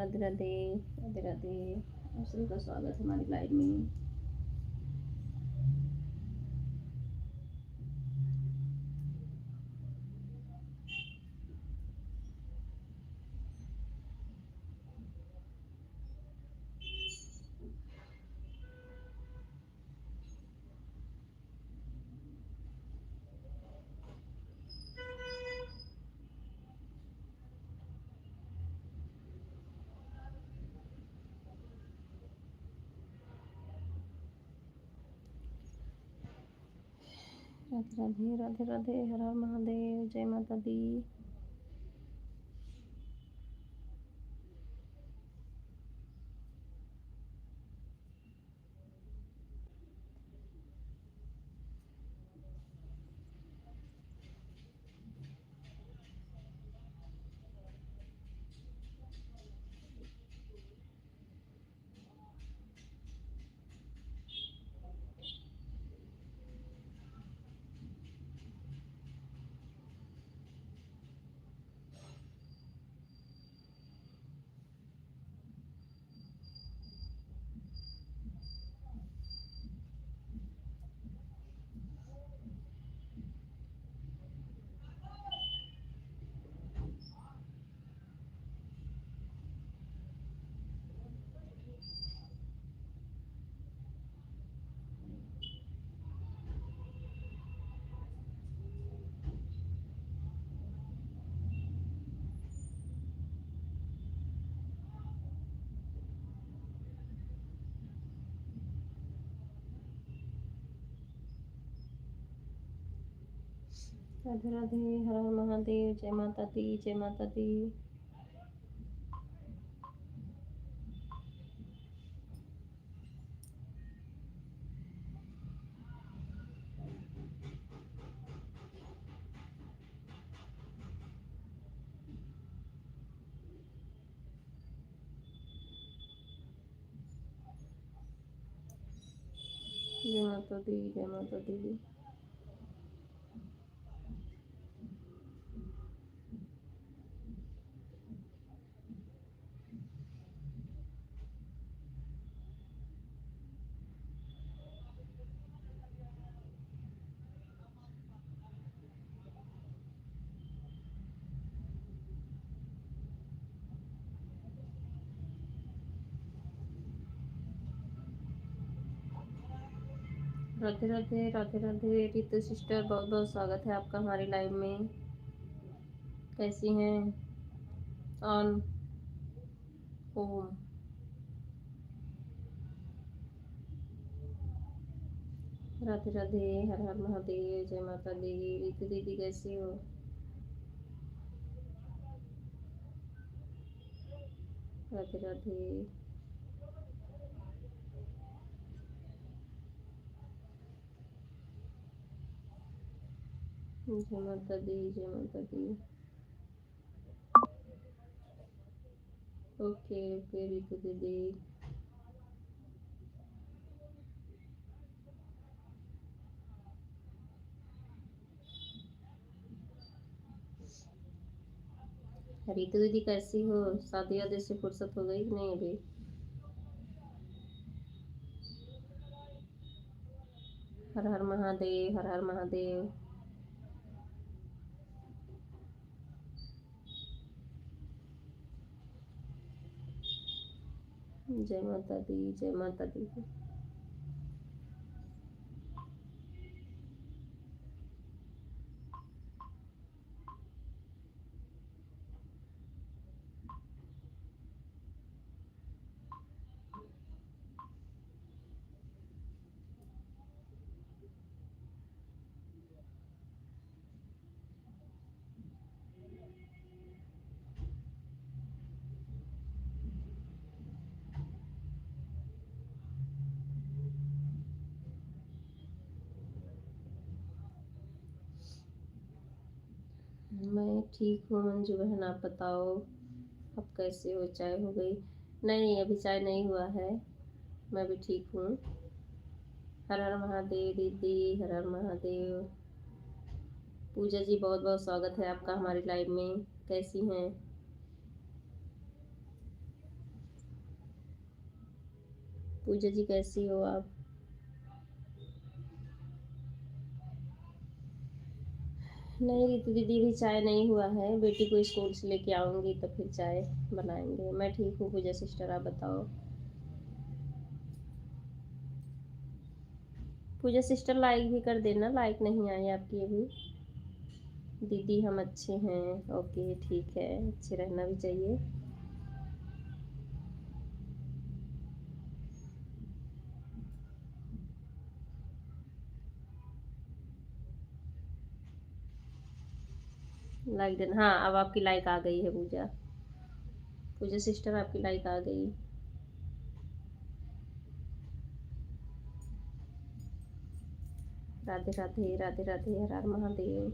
राधे राधे राधे राधे। आप सभी का स्वागत है हमारी लाइव में। राधे राधे राधे राधे, हर हर महादेव, जय माता दी। राधे राधे, हर हर महादेव, जय माता दी, जय माता दी। जय माता दी, जय माता दी। राधे राधे राधे राधे, रितु सिस्टर, बहुत बहुत स्वागत है आपका हमारी लाइव में। कैसी हैं? ऑन ओम। राधे राधे, हर हर महादेव, जय माता दी। रितु दीदी कैसी हो? राधे राधे। जय माता दी, जय माता दी। ओके ओके रितु दीदी। रितु दीदी कैसी हो? शादी वादी से फुर्सत हो गई कि नहीं अभी? हर हर महादेव, हर हर महादेव। जय माता दी, जय माता दी। मैं ठीक हूँ मंजू बहन, आप बताओ आप कैसे हो? चाय हो गई? नहीं अभी चाय नहीं हुआ है, मैं भी ठीक हूँ। हर हर महादेव दीदी, हर हर महादेव। पूजा जी बहुत बहुत स्वागत है आपका हमारी लाइव में। कैसी हैं? पूजा जी कैसी हो आप? नहीं रितु दीदी भी चाय नहीं हुआ है, बेटी को स्कूल से लेके आऊंगी तो फिर चाय बनाएंगे। मैं ठीक हूँ पूजा सिस्टर, आप बताओ। पूजा सिस्टर लाइक भी कर देना, लाइक नहीं आई आपकी अभी। दीदी हम अच्छे हैं। ओके ठीक है, अच्छे रहना भी चाहिए। लाइक देना, हाँ अब आपकी लाइक आ गई है पूजा। पूजा सिस्टर आपकी लाइक आ गई। राधे राधे राधे राधे, हर हर महादेव।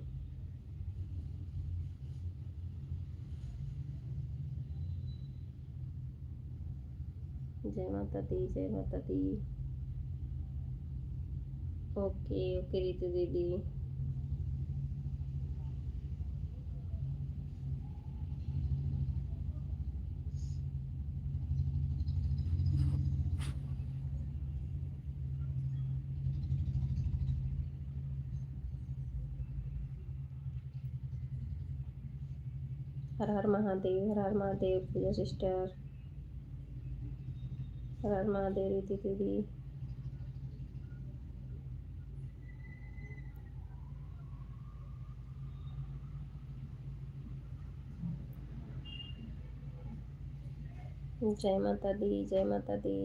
जय माता दी, जय माता दी। ओके ओके रितु दीदी। हर हर महादेव, हर हर महादेव पूजा सिस्टर। हर हर महादेव रितु दीदी। जय माता दी, जय माता दी।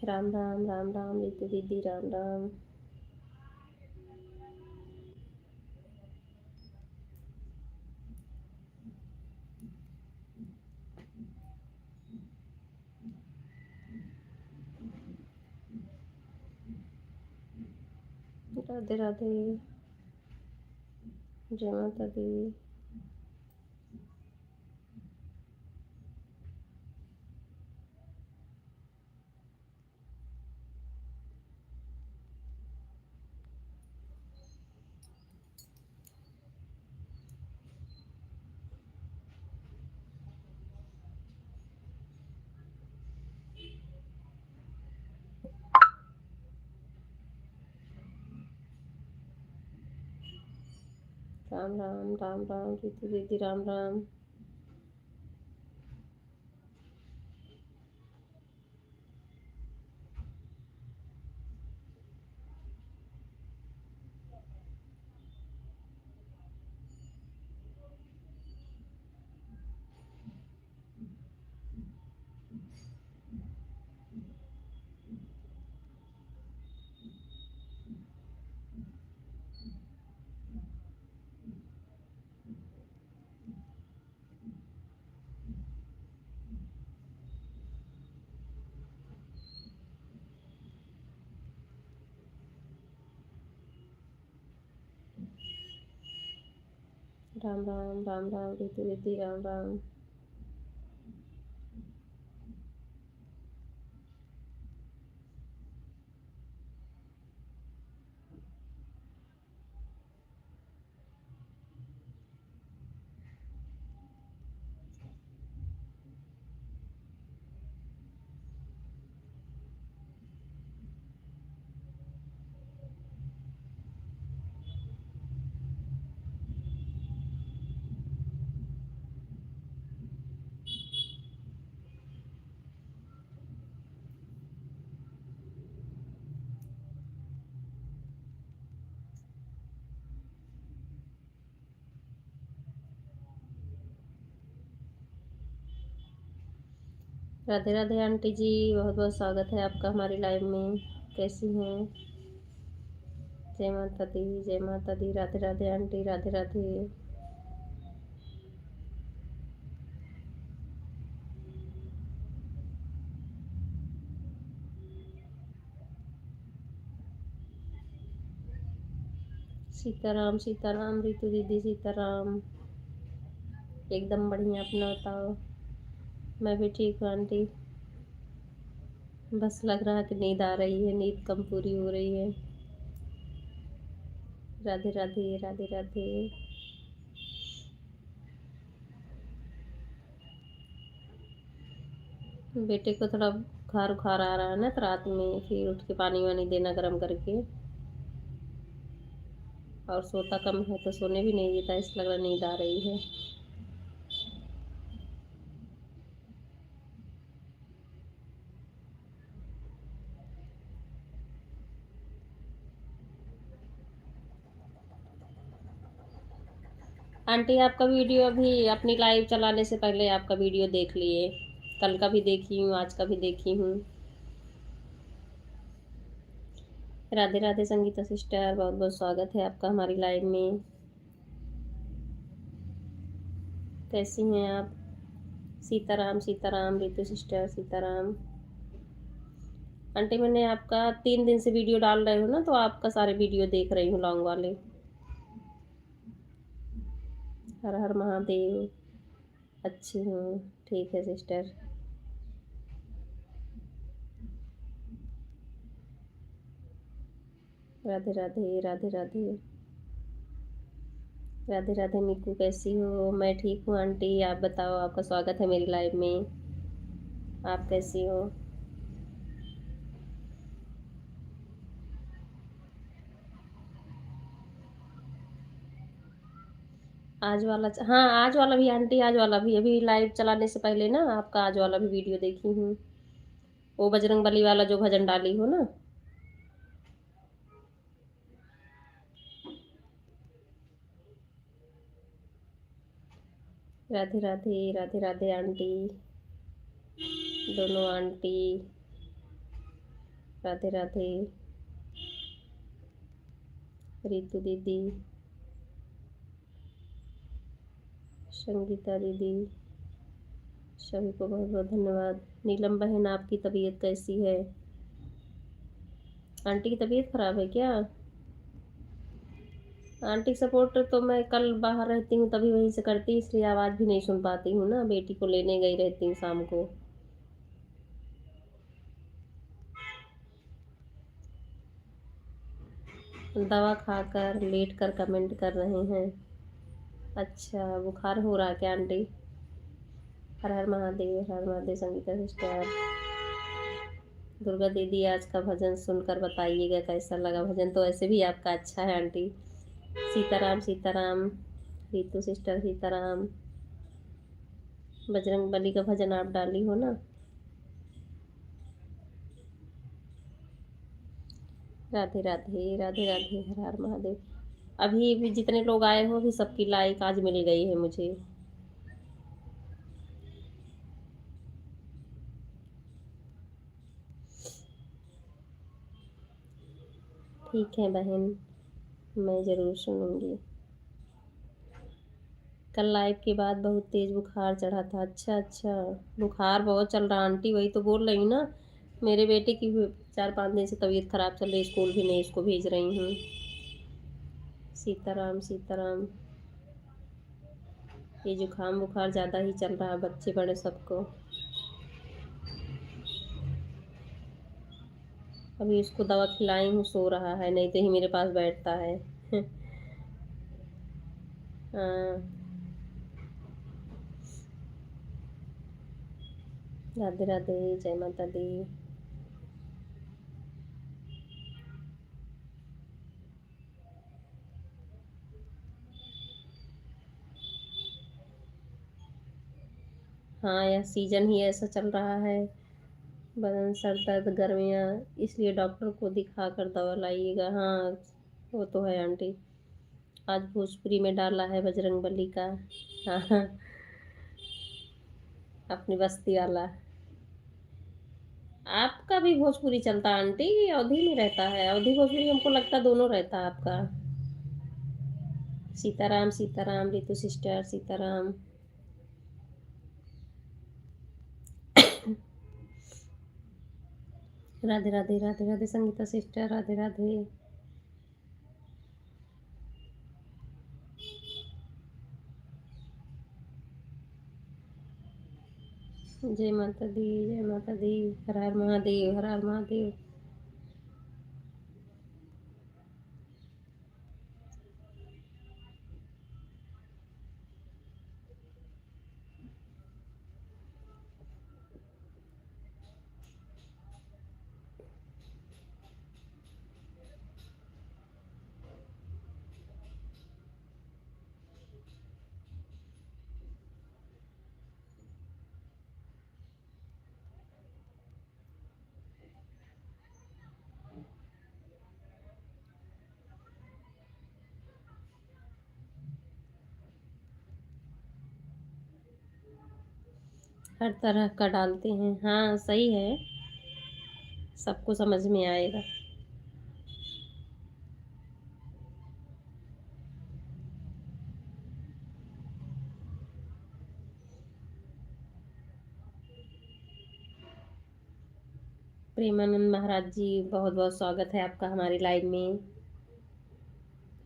राम राम राम राम रितु दीदी, राम राम। राधे राधे। जय माता दी। राम राम राम राम रितु दीदी, राम राम। राम राम राम राम रितु दीदी, राम राम। राधे राधे आंटी जी, बहुत बहुत स्वागत है आपका हमारी लाइव में। कैसी हैं? जय माता दी, जय माता दी। राधे राधे आंटी, राधे राधे। सीताराम सीताराम रितु दीदी सीताराम। एकदम बढ़िया, अपना बताओ। मैं भी ठीक हूँ आंटी। बस लग रहा है कि नींद आ रही है, नींद कम पूरी हो रही है। राधे राधे राधे राधे। बेटे को थोड़ा बुखार उखार आ रहा है ना, तो रात में फिर उठ के पानी वानी देना गर्म करके। और सोता कम है तो सोने भी नहीं देता, इसलिए लग रहा नींद आ रही है। आंटी आपका वीडियो अभी अपनी लाइव चलाने से पहले आपका वीडियो देख लिए। कल का भी देखी हूँ, आज का भी देखी हूँ। राधे राधे संगीता सिस्टर, बहुत बहुत स्वागत है आपका हमारी लाइव में। कैसी हैं आप? सीताराम सीताराम रितु सिस्टर सीताराम। आंटी मैंने आपका 3 दिन से वीडियो डाल रहे हो ना, तो आपका सारे वीडियो देख रही हूँ लॉन्ग वाले। हर हर महादेव। अच्छी हूँ। ठीक है सिस्टर। राधे राधे राधे राधे। राधे राधे मीकू, कैसी हो? मैं ठीक हूँ आंटी, आप बताओ। आपका स्वागत है मेरी लाइव में। आप कैसी हो? हाँ, आज वाला भी आंटी, आज वाला भी अभी लाइव चलाने से पहले ना आपका आज वाला भी वीडियो देखी हूँ। वो बजरंग बली वाला जो भजन डाली हो ना। राधे राधे राधे राधे आंटी। दोनों आंटी। राधे राधे। रितु दीदी, संगीता दीदी, सभी को बहुत बहुत धन्यवाद। नीलम बहन, आपकी तबीयत कैसी है? आंटी की तबीयत खराब है क्या? आंटी सपोर्ट तो मैं कल बाहर रहती हूँ तभी वहीं से करती, इसलिए आवाज़ भी नहीं सुन पाती हूँ ना, बेटी को लेने गई रहती हूँ शाम को। दवा खाकर लेट कर कमेंट कर रहे हैं। अच्छा, बुखार हो रहा है क्या आंटी? हर हर महादेव, हर हर महादेव संगीता सिस्टर। दुर्गा दीदी, आज का भजन सुनकर बताइएगा कैसा लगा। भजन तो ऐसे भी आपका अच्छा है आंटी। सीताराम सीताराम रितु सिस्टर सीताराम। बजरंग बली का भजन आप डाली हो ना। राधे राधे राधे राधे, हर हर महादेव। अभी भी जितने लोग आए हो, अभी सबकी लाइक आज मिल गई है मुझे। ठीक है बहन, मैं ज़रूर सुनूंगी। कल लाइव के बाद बहुत तेज़ बुखार चढ़ा था। अच्छा अच्छा, बुखार बहुत चल रहा आंटी, वही तो बोल रही हूँ ना। मेरे बेटे की भी 4-5 दिन से तबीयत खराब चल रही, स्कूल भी नहीं इसको भेज रही हूँ। सीताराम सीताराम। ये जुकाम बुखार ज़्यादा ही चल रहा है, बच्चे बड़े सबको। अभी उसको दवा खिलाई हूँ, सो रहा है, नहीं तो ही मेरे पास बैठता है। हाँ। राधे राधे, जय माता दी। हाँ, यह सीजन ही ऐसा चल रहा है। बदन सर दर्द, गर्मियाँ, इसलिए डॉक्टर को दिखा कर दवा लाइएगा। हाँ, वो तो है आंटी। आज भोजपुरी में डाला है बजरंग बली का। हाँ हाँ, अपनी बस्ती वाला। आपका भी भोजपुरी चलता है आंटी, अवधि में रहता है? अवधि भोजपुरी हमको लगता दोनों रहता है आपका। सीताराम सीताराम रितु सिस्टर सीताराम। राधे राधे राधे राधे संगीता सिस्टर, राधे राधे। जय माता दी, जय माता दी। हर हर महादेव, हर हर महादेव। हर तरह का डालते हैं, हाँ सही है, सबको समझ में आएगा। प्रेमानंद महाराज जी, बहुत बहुत स्वागत है आपका हमारी लाइव में।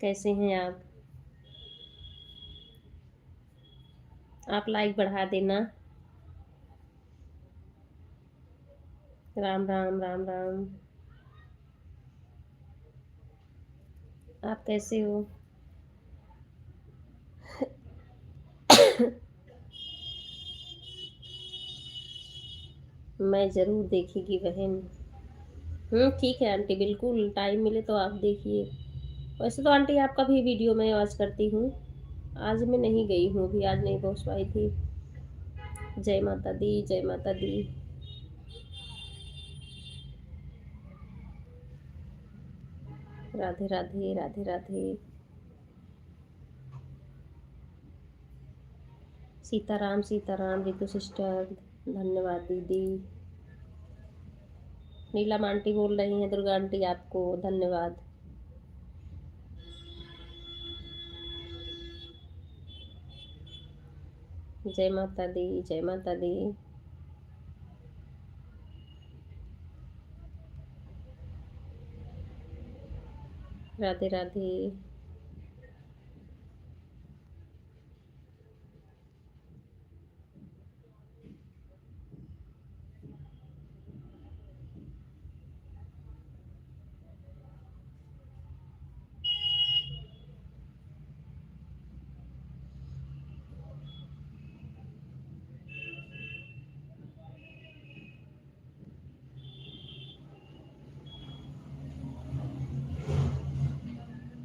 कैसे हैं आप लाइक बढ़ा देना। राम राम राम राम। आप कैसे हो? मैं ज़रूर देखेगी बहन। ठीक है आंटी, बिल्कुल टाइम मिले तो आप देखिए। वैसे तो आंटी आपका भी वीडियो मैं वॉच करती हूँ। आज मैं नहीं गई हूँ, भी आज नहीं पहुँच पाई थी। जय माता दी, जय माता दी। राधे राधे, राधे राधे। सीताराम सीताराम रितु सिस्टर, धन्यवाद दीदी। नीलम आंटी बोल रही हैं दुर्गा आंटी आपको धन्यवाद। जय माता दी, जय माता दी। राधे राधे।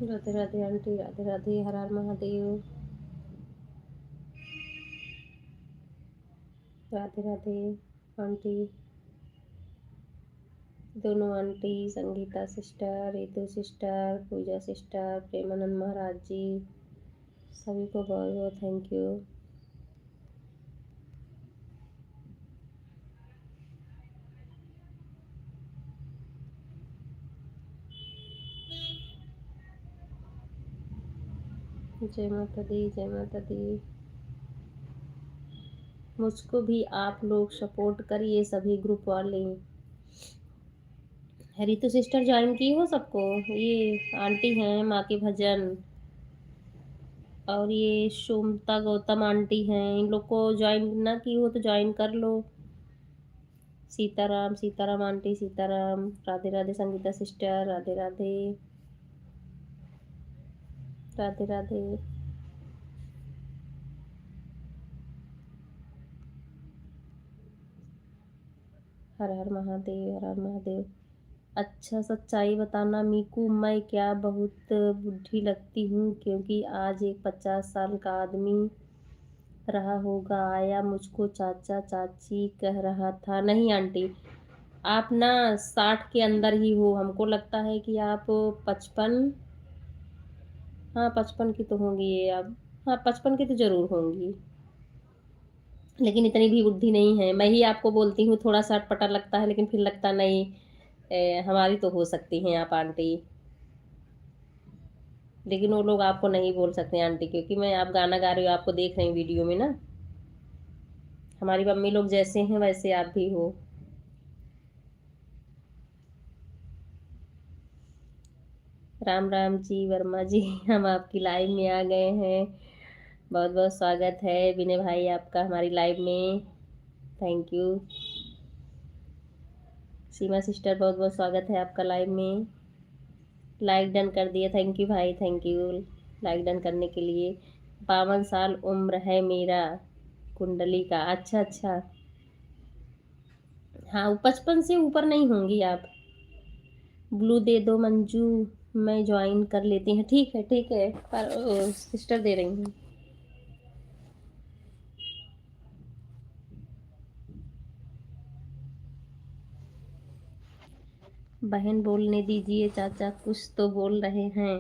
राधे राधे आंटी, राधे राधे, हर हर महादेव। राधे राधे आंटी। दोनों aunty, Sangeeta sister, Ritu sister, Pooja sister, Premanand Maharaj ji, सभी को बहुत बहुत थैंक यू। जय माता दी, जय माता दी। मुझको भी आप लोग सपोर्ट करिए, सभी ग्रुप वाले। रितु सिस्टर ज्वाइन की हो सबको? ये आंटी हैं माँ के भजन, और ये सोमता गौतम आंटी हैं, इन लोग को ज्वाइन ना की हो तो ज्वाइन कर लो। सीताराम सीताराम आंटी, सीताराम। राधे राधे संगीता सिस्टर, राधे राधे, राधे राधे। हर हर महादेव, हर हर महादेव। अच्छा सच्चाई बताना मीकू, मैं क्या बहुत बुढ़ी लगती हूँ? क्योंकि आज एक 50 साल का आदमी रहा होगा, आया मुझको चाचा चाची कह रहा था। नहीं आंटी, आप ना 60 के अंदर ही हो, हमको लगता है कि आप 55। हाँ 55 की तो होंगी ये आप। हाँ 55 की तो जरूर होंगी, लेकिन इतनी भी बुद्धि नहीं है। मैं ही आपको बोलती हूँ थोड़ा सा अटपटा लगता है, लेकिन फिर लगता नहीं। हमारी तो हो सकती हैं आप आंटी, लेकिन वो लोग आपको नहीं बोल सकते आंटी, क्योंकि मैं आप गाना गा रही हो, आपको देख रही हूँ वीडियो में ना। हमारी मम्मी लोग जैसे हैं वैसे आप भी हो। राम राम जी वर्मा जी, हम आपकी लाइव में आ गए हैं। बहुत बहुत स्वागत है विनय भाई आपका हमारी लाइव में। Thank you. सीमा सिस्टर बहुत बहुत स्वागत है आपका लाइव में। लाइक डन कर दिया, थैंक यू भाई, थैंक यू लाइक डन करने के लिए। 52 साल उम्र है मेरा, कुंडली का। अच्छा अच्छा, हाँ 55 से ऊपर नहीं होंगी आप। ब्लू दे दो मंजू, मैं ज्वाइन कर लेती हूँ। ठीक है ठीक है, पर सिस्टर दे रही हूँ। बहन बोलने दीजिए, चाचा कुछ तो बोल रहे हैं।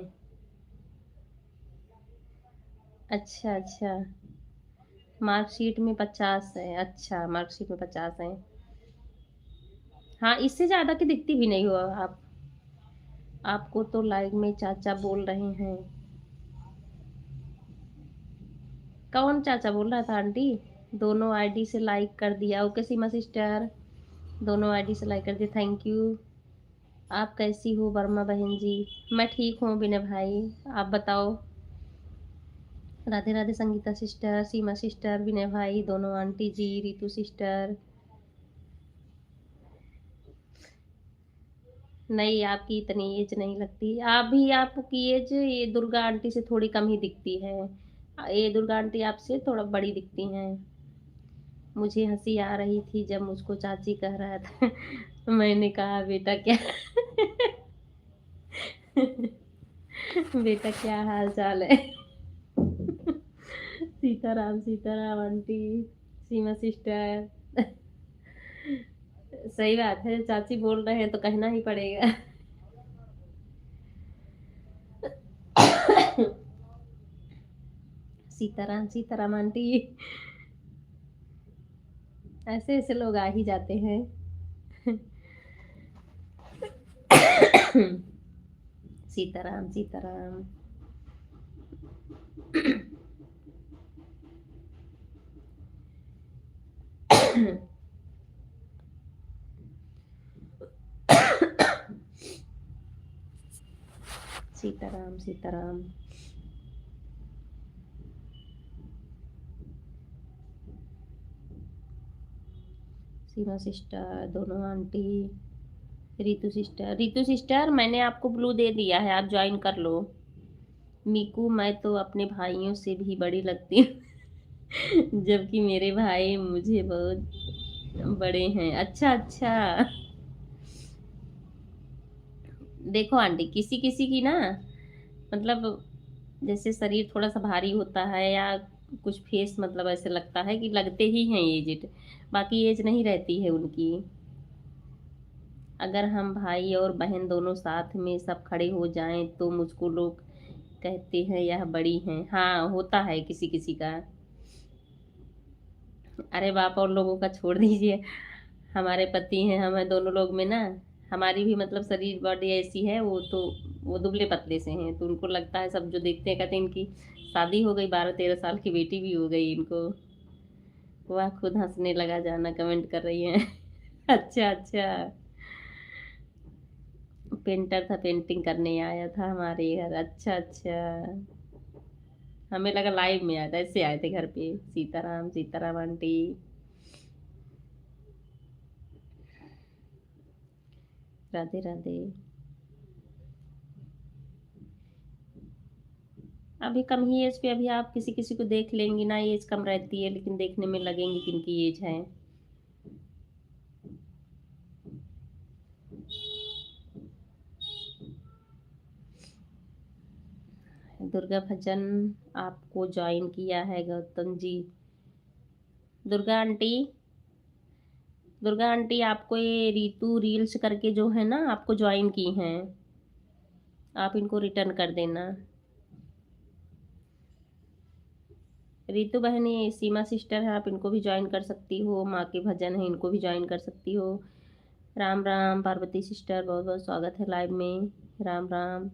अच्छा अच्छा, मार्कशीट में 50 है। अच्छा, मार्कशीट में 50 है। हाँ, इससे ज़्यादा की दिखती भी नहीं हो आप। आपको तो लाइव में चाचा बोल रहे हैं। कौन चाचा बोल रहा था आंटी? दोनों आईडी से लाइक कर दिया। ओके सीमा सिस्टर, दोनों आईडी से लाइक कर दिया, थैंक यू। आप कैसी हो वर्मा बहन जी? मैं ठीक हूँ विनय भाई, आप बताओ। राधे राधे संगीता सिस्टर, सीमा सिस्टर, विनय भाई, दोनों आंटी जी, रितु सिस्टर। नहीं, आपकी इतनी एज नहीं लगती। आप भी, आपकी एज ये दुर्गा आंटी से थोड़ी कम ही दिखती है। ये दुर्गा आंटी आपसे थोड़ा बड़ी दिखती हैं। मुझे हंसी आ रही थी जब मुझको चाची कह रहा था। मैंने कहा बेटा क्या बेटा क्या हाल चाल है? सीताराम सीताराम आंटी, सीमा सिस्टर। सही बात है, चाची बोल रहे हैं तो कहना ही पड़ेगा। सीताराम सीताराम आंटी, ऐसे ऐसे लोग आ ही जाते हैं। सीताराम सीताराम। सीताराम सीताराम। सीमा सिस्टर, दोनों aunty, Ritu sister. Ritu sister, मैंने आपको ब्लू दे दिया है, आप ज्वाइन कर लो। मीकू, मैं तो अपने भाइयों से भी बड़ी लगती हूँ। जबकि मेरे भाई मुझे बहुत बड़े हैं। अच्छा अच्छा, देखो आंटी, किसी किसी की ना, मतलब जैसे शरीर थोड़ा सा भारी होता है या कुछ फेस मतलब ऐसे लगता है कि लगते ही हैं एजेड, बाकी एज नहीं रहती है उनकी। अगर हम भाई और बहन दोनों साथ में सब खड़े हो जाएं तो मुझको लोग कहते हैं यह बड़ी हैं। हाँ, होता है किसी किसी का। अरे बाप और लोगों का छोड़ दीजिए, हमारे पति हैं, हमें दोनों लोग में ना, हमारी भी मतलब शरीर बॉडी ऐसी है, वो तो वो दुबले पतले से हैं, तो उनको लगता है, सब जो देखते हैं कहते हैं इनकी शादी हो गई, 12-13 साल की बेटी भी हो गई इनको। वह खुद हंसने लगा, जाना कमेंट कर रही हैं। अच्छा अच्छा, पेंटर था, पेंटिंग करने आया था हमारे घर। अच्छा अच्छा, हमें लगा लाइव में आया था, ऐसे आए थे घर पे। सीताराम सीताराम आंटी। राधे राधे। अभी कम ही एज पे, अभी आप किसी किसी को देख लेंगी ना, एज कम रहती है लेकिन देखने में लगेंगी किनकी एज है। दुर्गा भजन आपको ज्वाइन किया है गौतम जी। दुर्गा आंटी, दुर्गा आंटी आपको ये रीतू रील्स करके जो है ना, आपको ज्वाइन की हैं, आप इनको रिटर्न कर देना। रितु बहन, ये सीमा सिस्टर है, आप इनको भी ज्वाइन कर सकती हो। माँ के भजन है, इनको भी ज्वाइन कर सकती हो। राम राम पार्वती सिस्टर, बहुत बहुत स्वागत है लाइव में। राम राम।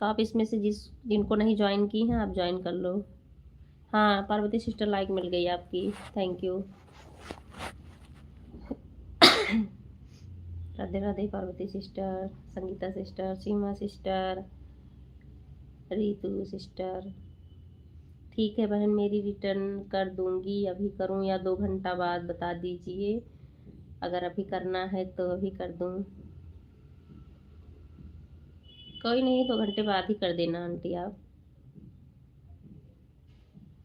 तो आप इसमें से जिनको नहीं ज्वाइन की हैं, आप ज्वाइन कर लो। हाँ पार्वती सिस्टर, लाइक मिल गई आपकी, thank you. Radhe Radhe Parvati sister, Sangeeta sister, Seema sister, Ritu sister. ठीक है बहन, मेरी रिटर्न कर दूंगी। अभी करूं या 2 घंटा बाद बता दीजिए। अगर अभी करना है तो अभी कर दूं। कोई नहीं, 2 घंटे बाद ही कर देना आंटी आप।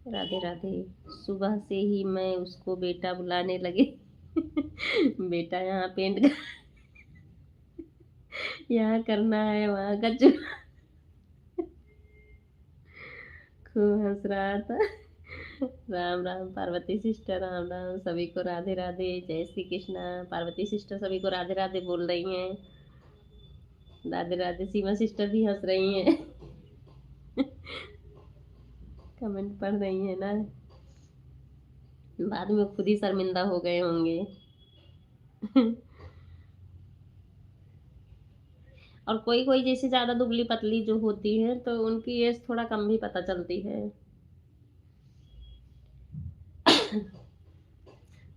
राधे राधे। सुबह से ही मैं उसको बेटा बुलाने लगे। बेटा यहाँ पेंट कर, यहाँ करना है, वहाँ का खूब हंस रहा था। राम राम पार्वती सिस्टर, राम राम सभी को, राधे राधे, जय श्री कृष्णा। पार्वती सिस्टर सभी को राधे राधे बोल रही हैं। राधे राधे। सीमा सिस्टर भी हंस रही हैं। कमेंट पढ़ रही है ना, बाद में खुद ही शर्मिंदा हो गए होंगे। और कोई कोई जैसे ज्यादा दुबली पतली जो होती है तो उनकी एज थोड़ा कम भी पता चलती है।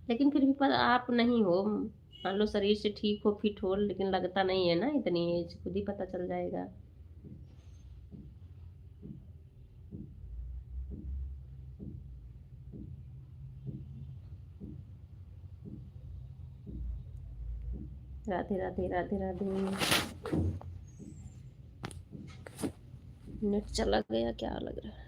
लेकिन फिर भी आप नहीं हो, मान लो शरीर से ठीक हो, फिट हो, लेकिन लगता नहीं है ना इतनी एज, खुद ही पता चल जाएगा। राधे राधे राधे राधे। नेट चला गया क्या लग रहा है।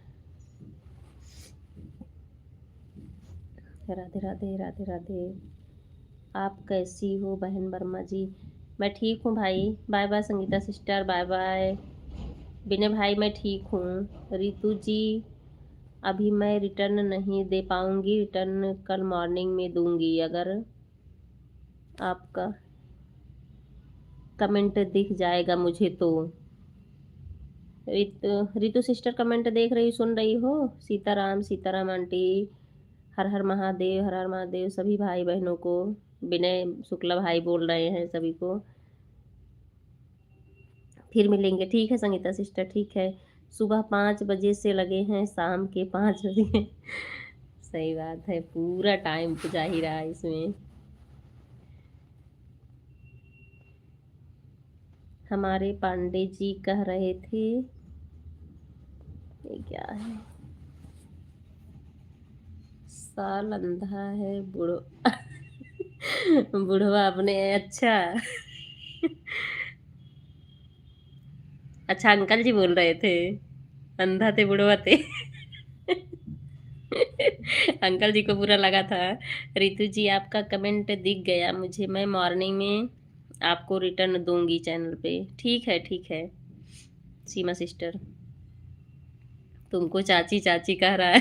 राधे राधे राधे राधे। आप कैसी हो बहन वर्मा जी। मैं ठीक हूँ भाई। Bye bye Sangeeta sister, bye bye. Vinay भाई मैं ठीक हूँ। रितु जी, अभी मैं रिटर्न नहीं दे पाऊंगी, रिटर्न कल मॉर्निंग में दूंगी। अगर आपका कमेंट दिख जाएगा मुझे तो। रितु सिस्टर कमेंट देख रही, सुन रही हो। सीताराम सीताराम आंटी। हर हर महादेव, हर हर महादेव सभी भाई बहनों को। विनय शुक्ला भाई बोल रहे हैं सभी को। फिर मिलेंगे, ठीक है संगीता सिस्टर, ठीक है। सुबह 5 बजे से लगे हैं, शाम के 5 बजे। सही बात है, पूरा टाइम तो जा ही रहा है इसमें। हमारे पांडे जी कह रहे थे, ये क्या है, साल अंधा है बुढ़ो। बुढ़वा अपने, अच्छा। अच्छा अंकल जी बोल रहे थे, अंधा थे बुढ़वा थे। अंकल जी को बुरा लगा था। रितु जी आपका कमेंट दिख गया मुझे, मैं मॉर्निंग में आपको रिटर्न दूंगी चैनल पे। ठीक है ठीक है। सीमा सिस्टर, तुमको चाची चाची कह रहा है।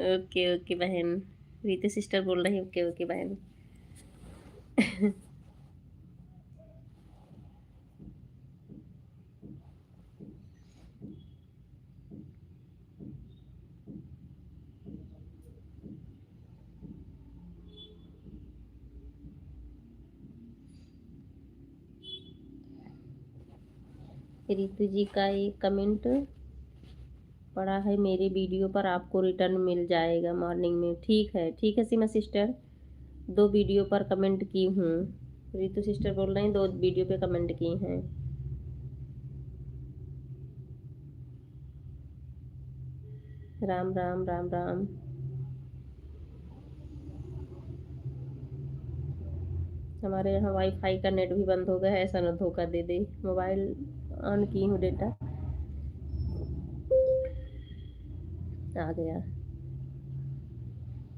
ओके ओके बहन। रितु सिस्टर बोल रही, ओके ओके बहन। रितु जी का एक कमेंट पड़ा है मेरे वीडियो पर, आपको रिटर्न मिल जाएगा मॉर्निंग में। ठीक है सीमा सिस्टर। 2 वीडियो पर कमेंट की हूँ। रितु सिस्टर बोल रही हैं 2 वीडियो पे कमेंट की हैं। राम राम राम राम। हमारे यहाँ वाईफाई का नेट भी बंद हो गया है, ऐसा ना धोखा दे दे। मोबाइल ऑन की हूँ, डेटा आ गया।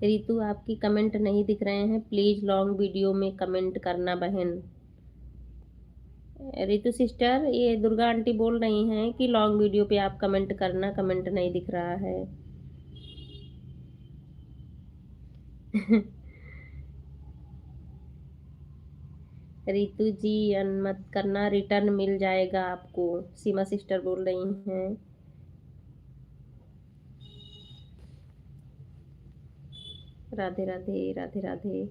रितु आपकी कमेंट नहीं दिख रहे हैं, प्लीज लॉन्ग वीडियो में कमेंट करना बहन। रितु सिस्टर, ये दुर्गा आंटी बोल रही हैं कि लॉन्ग वीडियो पे आप कमेंट करना, कमेंट नहीं दिख रहा है। रितु जी मत करना, रिटर्न मिल जाएगा आपको, सीमा सिस्टर बोल रही हैं। राधे राधे राधे राधे।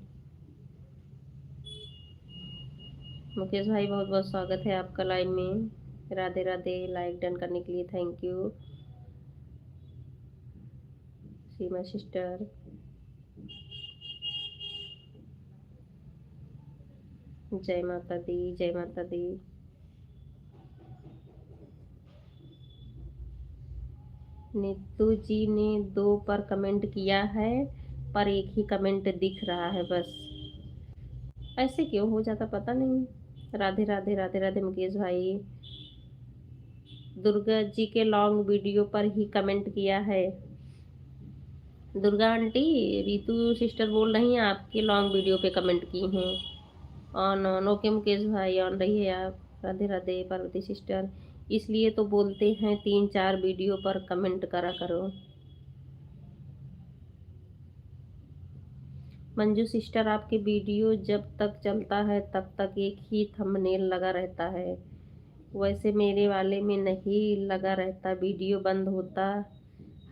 मुकेश भाई बहुत बहुत स्वागत है आपका लाइव में। राधे राधे, लाइक डन करने के लिए थैंक यू। सीमा सिस्टर, जय माता दी, जय माता दी। नीतू जी ने 2 पर कमेंट किया है, पर एक ही कमेंट दिख रहा है बस। ऐसे क्यों हो जाता पता नहीं। राधे राधे राधे राधे मुकेश भाई। दुर्गा जी के लॉन्ग वीडियो पर ही कमेंट किया है। दुर्गा आंटी, रितु सिस्टर बोल रही हैं आपके लॉन्ग वीडियो पे कमेंट की हैं। ऑन ऑन ओके मुकेश भाई, ऑन रहिए आप। राधे राधे पार्वती सिस्टर। इसलिए तो बोलते हैं 3-4 वीडियो पर कमेंट करा करो। मंजू सिस्टर, आपके वीडियो जब तक चलता है तब तक एक ही थंबनेल लगा रहता है। वैसे मेरे वाले में नहीं लगा रहता, वीडियो बंद होता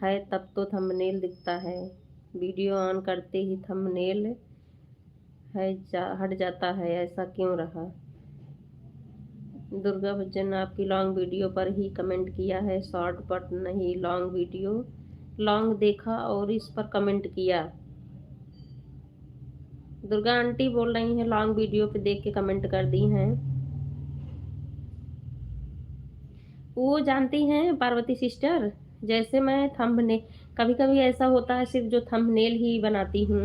है तब तो थंबनेल दिखता है। वीडियो ऑन करते ही थंबनेल हट जाता है, ऐसा क्यों रहा। दुर्गा भजन, आपकी लॉन्ग वीडियो पर ही कमेंट किया है, शॉर्ट बट नहीं लॉन्ग वीडियो। लॉन्ग देखा और इस पर कमेंट किया। दुर्गा आंटी बोल रही हैं लॉन्ग वीडियो पे देख के कमेंट कर दी हैं। वो जानती हैं पार्वती सिस्टर, जैसे मैं थंबनेल, कभी कभी ऐसा होता है सिर्फ जो थंबनेल ही बनाती हूँ,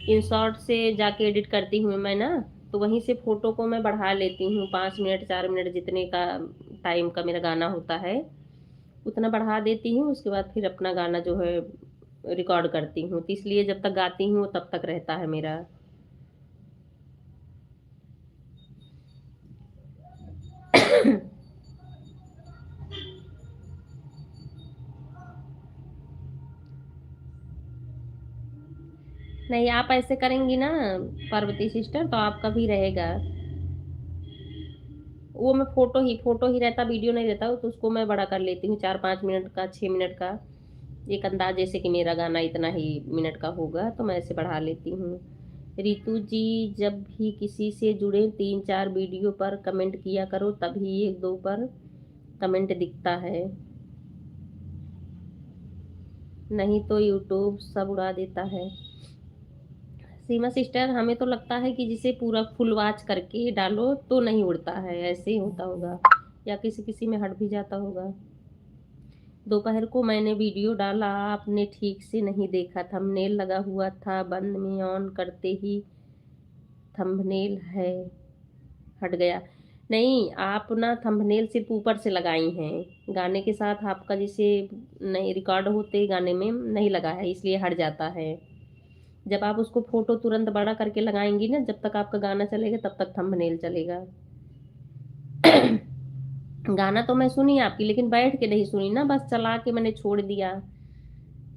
इन शॉर्ट से जाके एडिट करती हूँ मैं ना, तो वहीं से फोटो को मैं बढ़ा लेती हूँ 5 मिनट 4 मिनट जितने का टाइम का मेरा गाना होता है उतना बढ़ा देती हूँ। उसके बाद फिर अपना गाना जो है रिकॉर्ड करती हूँ, तो इसलिए जब तक गाती हूँ तब तक रहता है मेरा। नहीं, आप ऐसे करेंगी ना पार्वती सिस्टर तो आपका भी रहेगा। वो मैं फोटो ही रहता, वीडियो नहीं रहता, तो उसको मैं बड़ा कर लेती हूँ 4-5 मिनट का 6 मिनट का। एक अंदाज जैसे कि मेरा गाना इतना ही मिनट का होगा तो मैं ऐसे बढ़ा लेती हूँ। रितु जी, जब भी किसी से जुड़े 3-4 वीडियो पर कमेंट किया करो, तभी 1-2 पर कमेंट दिखता है, नहीं तो यूट्यूब सब उड़ा देता है। सीमा सिस्टर, हमें तो लगता है कि जिसे पूरा फुल वॉच करके डालो तो नहीं उड़ता है, ऐसे ही होता होगा या किसी किसी में हट भी जाता होगा। दोपहर को मैंने वीडियो डाला, आपने ठीक से नहीं देखा, थंबनेल लगा हुआ था बंद में, ऑन करते ही थंबनेल है हट गया। नहीं, आप ना थंबनेल सिर्फ ऊपर से लगाई हैं, गाने के साथ आपका जैसे नहीं रिकॉर्ड होते गाने में नहीं लगा है, इसलिए हट जाता है। जब आप उसको फोटो तुरंत बड़ा करके लगाएंगी ना, जब तक आपका गाना चलेगा तब तक थंबनेल चलेगा। गाना तो मैं सुनी आपकी, लेकिन बैठ के नहीं सुनी ना, बस चला के मैंने छोड़ दिया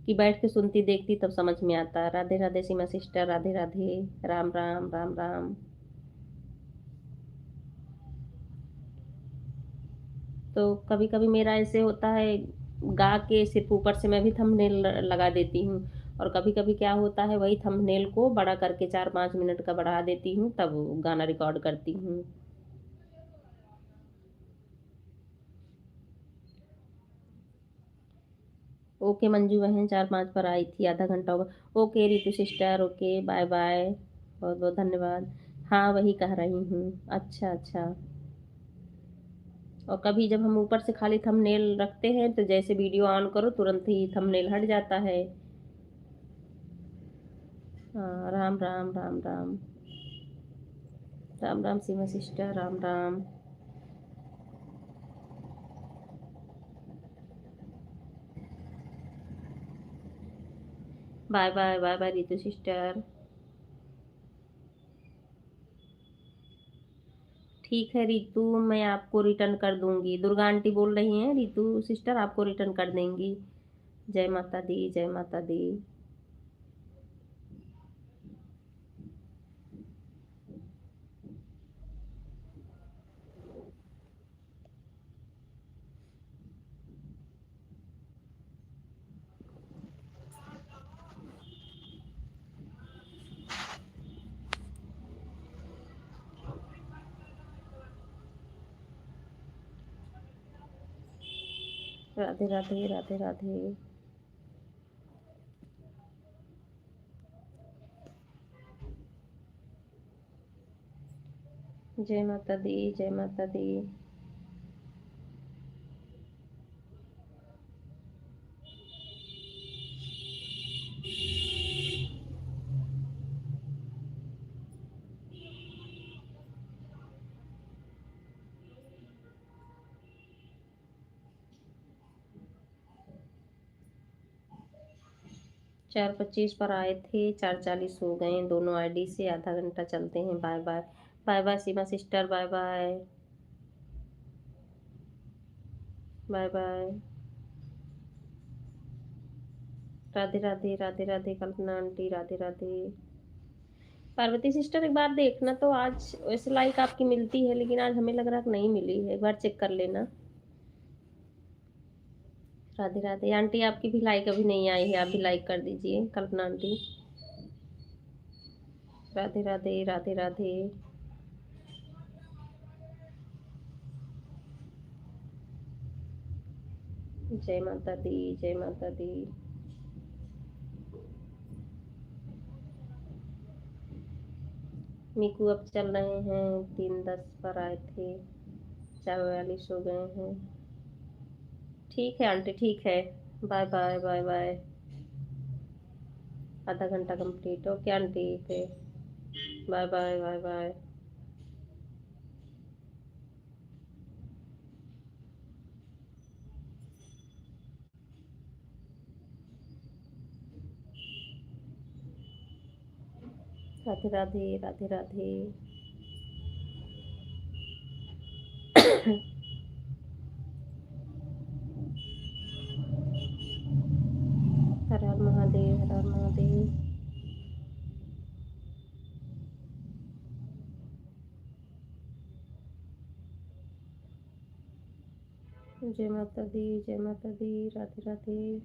कि बैठ के सुनती देखती तब समझ में आता। राधे राधे सीमा सिस्टर, राधे राधे, राम राम राम राम। तो कभी कभी मेरा ऐसे होता है, गा के सिर्फ ऊपर से मैं भी थंबनेल लगा देती हूँ, और कभी कभी क्या होता है वही थंबनेल को बड़ा करके 4-5 मिनट का बढ़ा देती हूँ, तब गाना रिकॉर्ड करती हूँ। ओके मंजू बहन, 4-5 पर आई थी, आधा घंटा होगा। Okay Ritu sister, okay bye bye, बहुत बहुत धन्यवाद। हाँ वही कह रही हूँ। अच्छा अच्छा। और कभी जब हम ऊपर से खाली थंबनेल रखते हैं तो जैसे वीडियो ऑन करो तुरंत ही थंबनेल हट जाता है। हाँ, Ram Ram Ram Ram. Ram Ram Seema sister, Ram Ram. Bye bye bye bye Ritu sister. ठीक है रितु, मैं आपको रिटर्न कर दूंगी। दुर्गा आंटी बोल रही हैं रितु सिस्टर आपको रिटर्न कर देंगी। जय माता दी, जय माता दी। राधे राधे राधे राधे। जय माता दी, जय माता दी। 4:25 पर आए थे, 4:40 हो गए। दोनों आईडी से आधा घंटा चलते हैं। Bye bye. Bye bye Seema sister, bye bye. Bye bye. Radhe Radhe, Radhe Radhe Kalpana aunty, Radhe Radhe. Parvati sister एक बार देखना तो, आज वैसे लाइक आपकी मिलती है लेकिन आज हमें लग रहा है कि नहीं मिली है, एक बार चेक कर लेना। राधे राधे आंटी, आपकी भी लाइक अभी नहीं आई है, आप भी लाइक कर दीजिए कल्पना आंटी। राधे राधे, राधे राधे। जय माता दी, जय माता दी। मीकू अब चल रहे हैं, 3:10 पर आए थे, 4:42 हो गए हैं। ठीक है आंटी, ठीक है। Bye bye, bye bye. आधा घंटा कंप्लीट। ओके आंटी, फिर bye bye, bye bye. Radhe Radhe, Radhe Radhe. हर हर महादेव, हर हर महादेव। जय माता दी, जय माता दी, राधे राधे।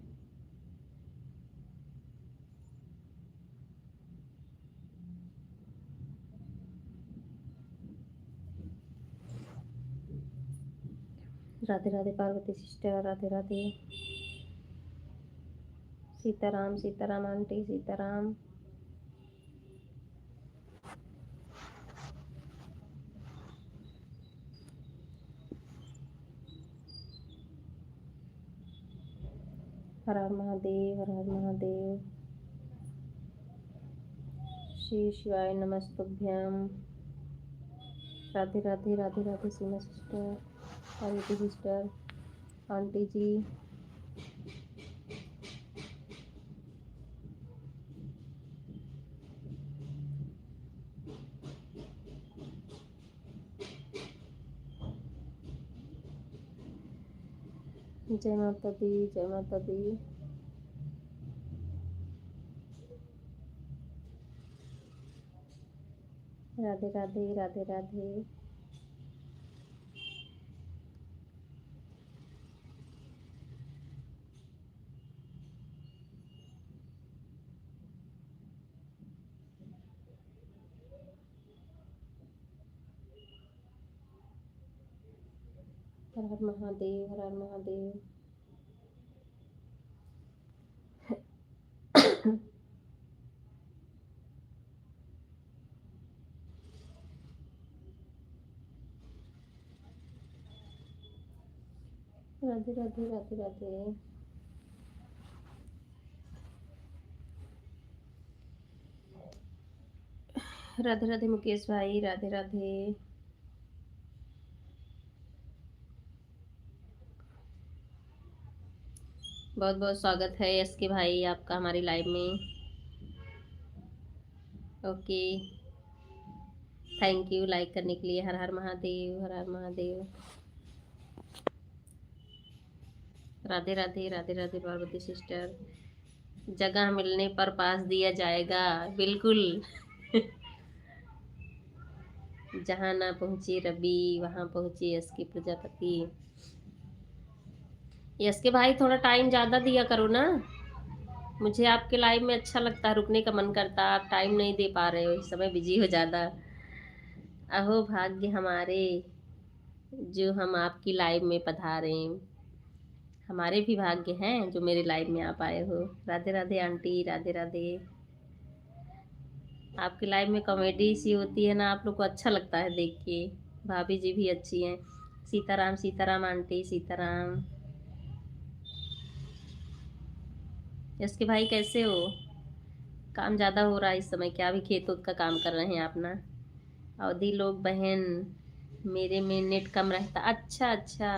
राधे राधे पार्वती सिस्टर, राधे राधे। सीताराम, सीताराम आंटी, सीताराम। हर हर महादेव, हर हर महादेव। श्री शिवाय नमस्तुभ्यम। Radhe Radhe, Radhe Radhe Seema sister, Parvati sister, aunty ji. जय माता दी, जय माता दी। राधे राधे, राधे राधे। हर हर महादेव, हर हर महादेव। राधे राधे, राधे राधे। राधे राधे मुकेश भाई, राधे राधे। बहुत बहुत स्वागत है यस के भाई आपका हमारी लाइव में। ओके, थैंक यू लाइक करने के लिए। हर हर महादेव, हर हर महादेव। राधे राधे, राधे राधे पार्वती सिस्टर। जगह मिलने पर पास दिया जाएगा, बिल्कुल। जहाँ ना पहुँचे रवि वहाँ पहुँचे यस के प्रजापति। यस के भाई थोड़ा टाइम ज़्यादा दिया करो ना, मुझे आपके लाइव में अच्छा लगता है, रुकने का मन करता है। आप टाइम नहीं दे पा रहे हो, इस समय बिजी हो ज़्यादा। अहो भाग्य हमारे, जो हम आपकी लाइव में पधारे। हमारे भी भाग्य हैं जो मेरे लाइव में आप आए हो। राधे राधे आंटी, राधे राधे। आपकी लाइव में कॉमेडी सी होती है ना, आप लोग को अच्छा लगता है देख के। भाभी जी भी अच्छी हैं। सीताराम, सीताराम आंटी, सीताराम। इसके भाई कैसे हो? काम ज़्यादा हो रहा है इस समय क्या? भी खेत उत का काम कर रहे हैं आप ना? अवधि लोग बहन, मेरे में नेट कम रहता। अच्छा अच्छा,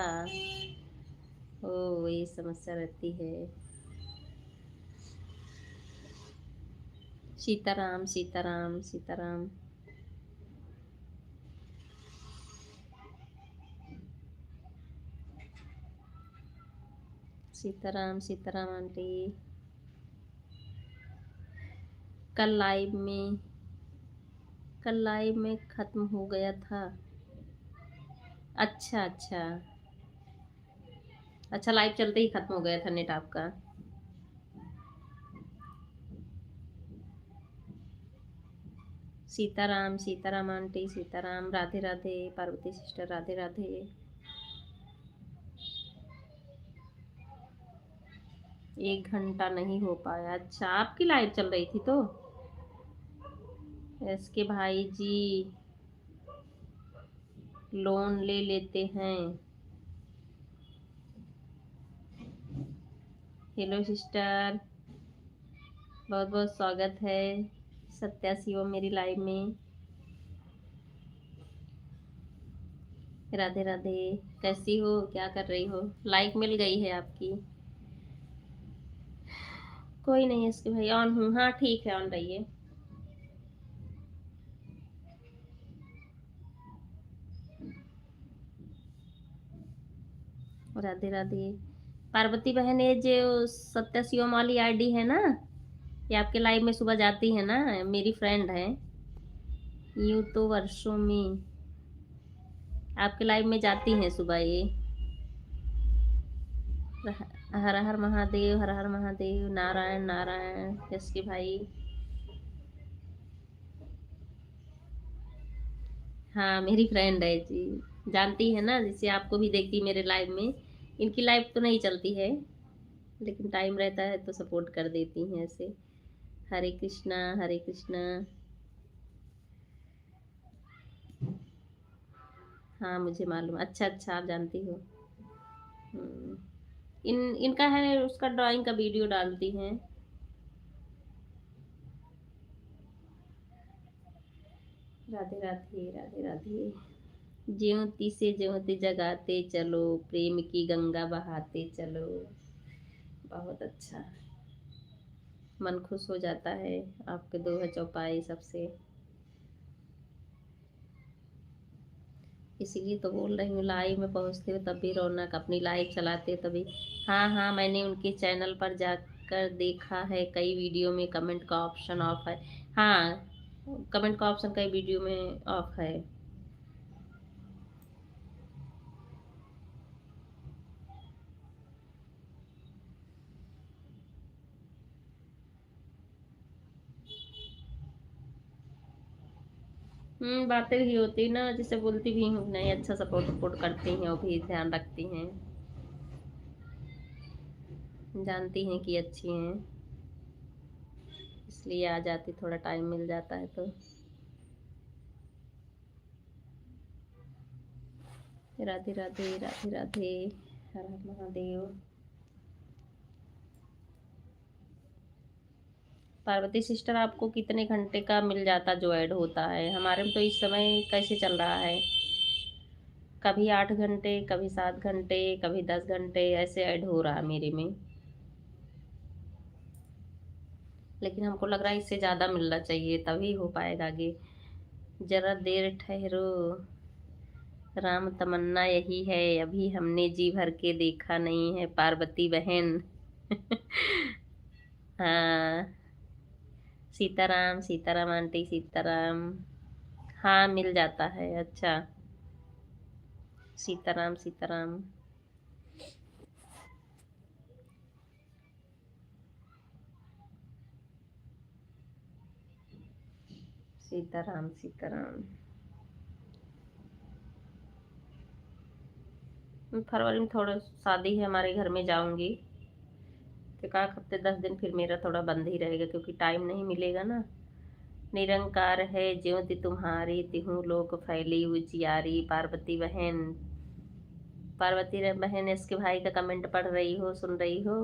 ओ ये समस्या रहती है। सीताराम सीताराम सीताराम। सीताराम सीताराम आंटी। कल लाइव में ख़त्म हो गया था। अच्छा अच्छा अच्छा, लाइव चलते ही ख़त्म हो गया था नेट आपका। सीताराम सीताराम आंटी सीताराम। राधे राधे पार्वती सिस्टर, राधे राधे। 1 घंटा नहीं हो पाया। अच्छा, आपकी लाइव चल रही थी तो। इसके भाई जी लोन ले लेते हैं। हेलो सिस्टर, बहुत बहुत स्वागत है सत्या शिवम मेरी लाइव में। राधे राधे। कैसी हो, क्या कर रही हो? लाइक मिल गई है आपकी? कोई नहीं, इसके भाई ऑन हूँ। हाँ ठीक है, ऑन रहिए। राधे राधे। पार्वती बहन, ये जो सत्या शिवम वाली आईडी है ना, ये आपके लाइव में सुबह जाती है ना, मेरी फ्रेंड है। यूं तो वर्षों में आपके लाइव में जाती हैं सुबह ये। हर हर महादेव, हर हर महादेव, नारायण नारायण। इसके भाई हाँ मेरी फ्रेंड है जी, जानती है ना, जिसे आपको भी देखती मेरे लाइव में। इनकी लाइव तो नहीं चलती है, लेकिन टाइम रहता है तो सपोर्ट कर देती हैं ऐसे। हरे कृष्णा हरे कृष्णा। हाँ मुझे मालूम। अच्छा अच्छा, आप जानती हो। हम्म, इनका है, उसका ड्राइंग का वीडियो डालती हैं। राधे राधे राधे राधे। ज्योति से ज्योति जगाते चलो, प्रेम की गंगा बहाते चलो। बहुत अच्छा, मन खुश हो जाता है आपके दोहा चौपाई सबसे। इसीलिए तो बोल रही हूँ, लाइव में पहुँचते हो तब भी रौनक, अपनी लाइव चलाते हो तभी। हाँ हाँ, मैंने उनके चैनल पर जाकर देखा है, कई वीडियो में कमेंट का ऑप्शन ऑफ है। हाँ, कमेंट का ऑप्शन कई वीडियो में ऑफ है। बातें भी होती ना, जिसे बोलती भी हूँ नहीं, अच्छा सपोर्ट सपोर्ट करती हैं, वो भी ध्यान रखती हैं, जानती हैं कि अच्छी हैं, इसलिए आ जाती, थोड़ा टाइम मिल जाता है तो। राधे राधे राधे राधे। हर हर महादेव। पार्वती सिस्टर, आपको कितने घंटे का मिल जाता जो ऐड होता है? हमारे में तो इस समय कैसे चल रहा है, कभी 8 घंटे, कभी 7 घंटे, कभी 10 घंटे, ऐसे ऐड हो रहा है मेरे में। लेकिन हमको लग रहा है इससे ज़्यादा मिलना चाहिए, तभी हो पाएगा आगे। जरा देर ठहरो, राम तमन्ना यही है, अभी हमने जी भर के देखा नहीं है पार्वती बहन। हाँ। सीताराम सीताराम आंटी सीताराम। हाँ मिल जाता है। अच्छा, सीताराम सीताराम। सीताराम सीताराम। फरवरी में थोड़ा शादी है हमारे घर में, जाऊंगी। एक आध हफ्ते 10 दिन फिर मेरा थोड़ा बंद ही रहेगा, क्योंकि टाइम नहीं मिलेगा ना। निरंकार है ज्योति तुम्हारी, तिहु लोक फैली उजियारी। पार्वती बहन, पार्वती बहन इसके भाई का कमेंट पढ़ रही हो, सुन रही हो?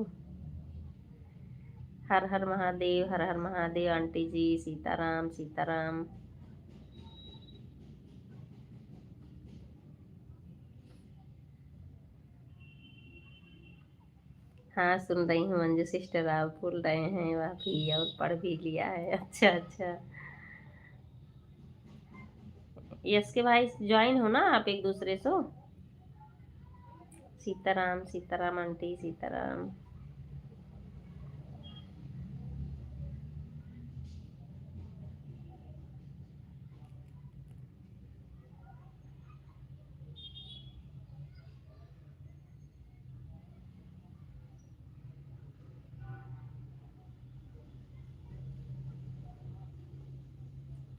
हर हर महादेव, हर हर महादेव आंटी जी। सीताराम सीताराम। हाँ सुन रही हूँ मंजू सिस्टर, आप बोल रहे हैं वह भी और पढ़ भी लिया है। अच्छा अच्छा। यस के भाई ज्वाइन हो ना आप एक दूसरे से। सीताराम सीताराम आंटी सीताराम।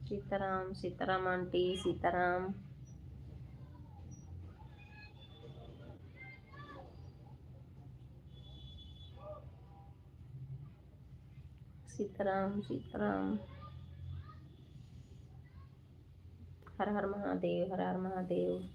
सीताराम सीताराम आंटी सीताराम। सीताराम सीताराम। हर हर महादेव हर हर महादेव।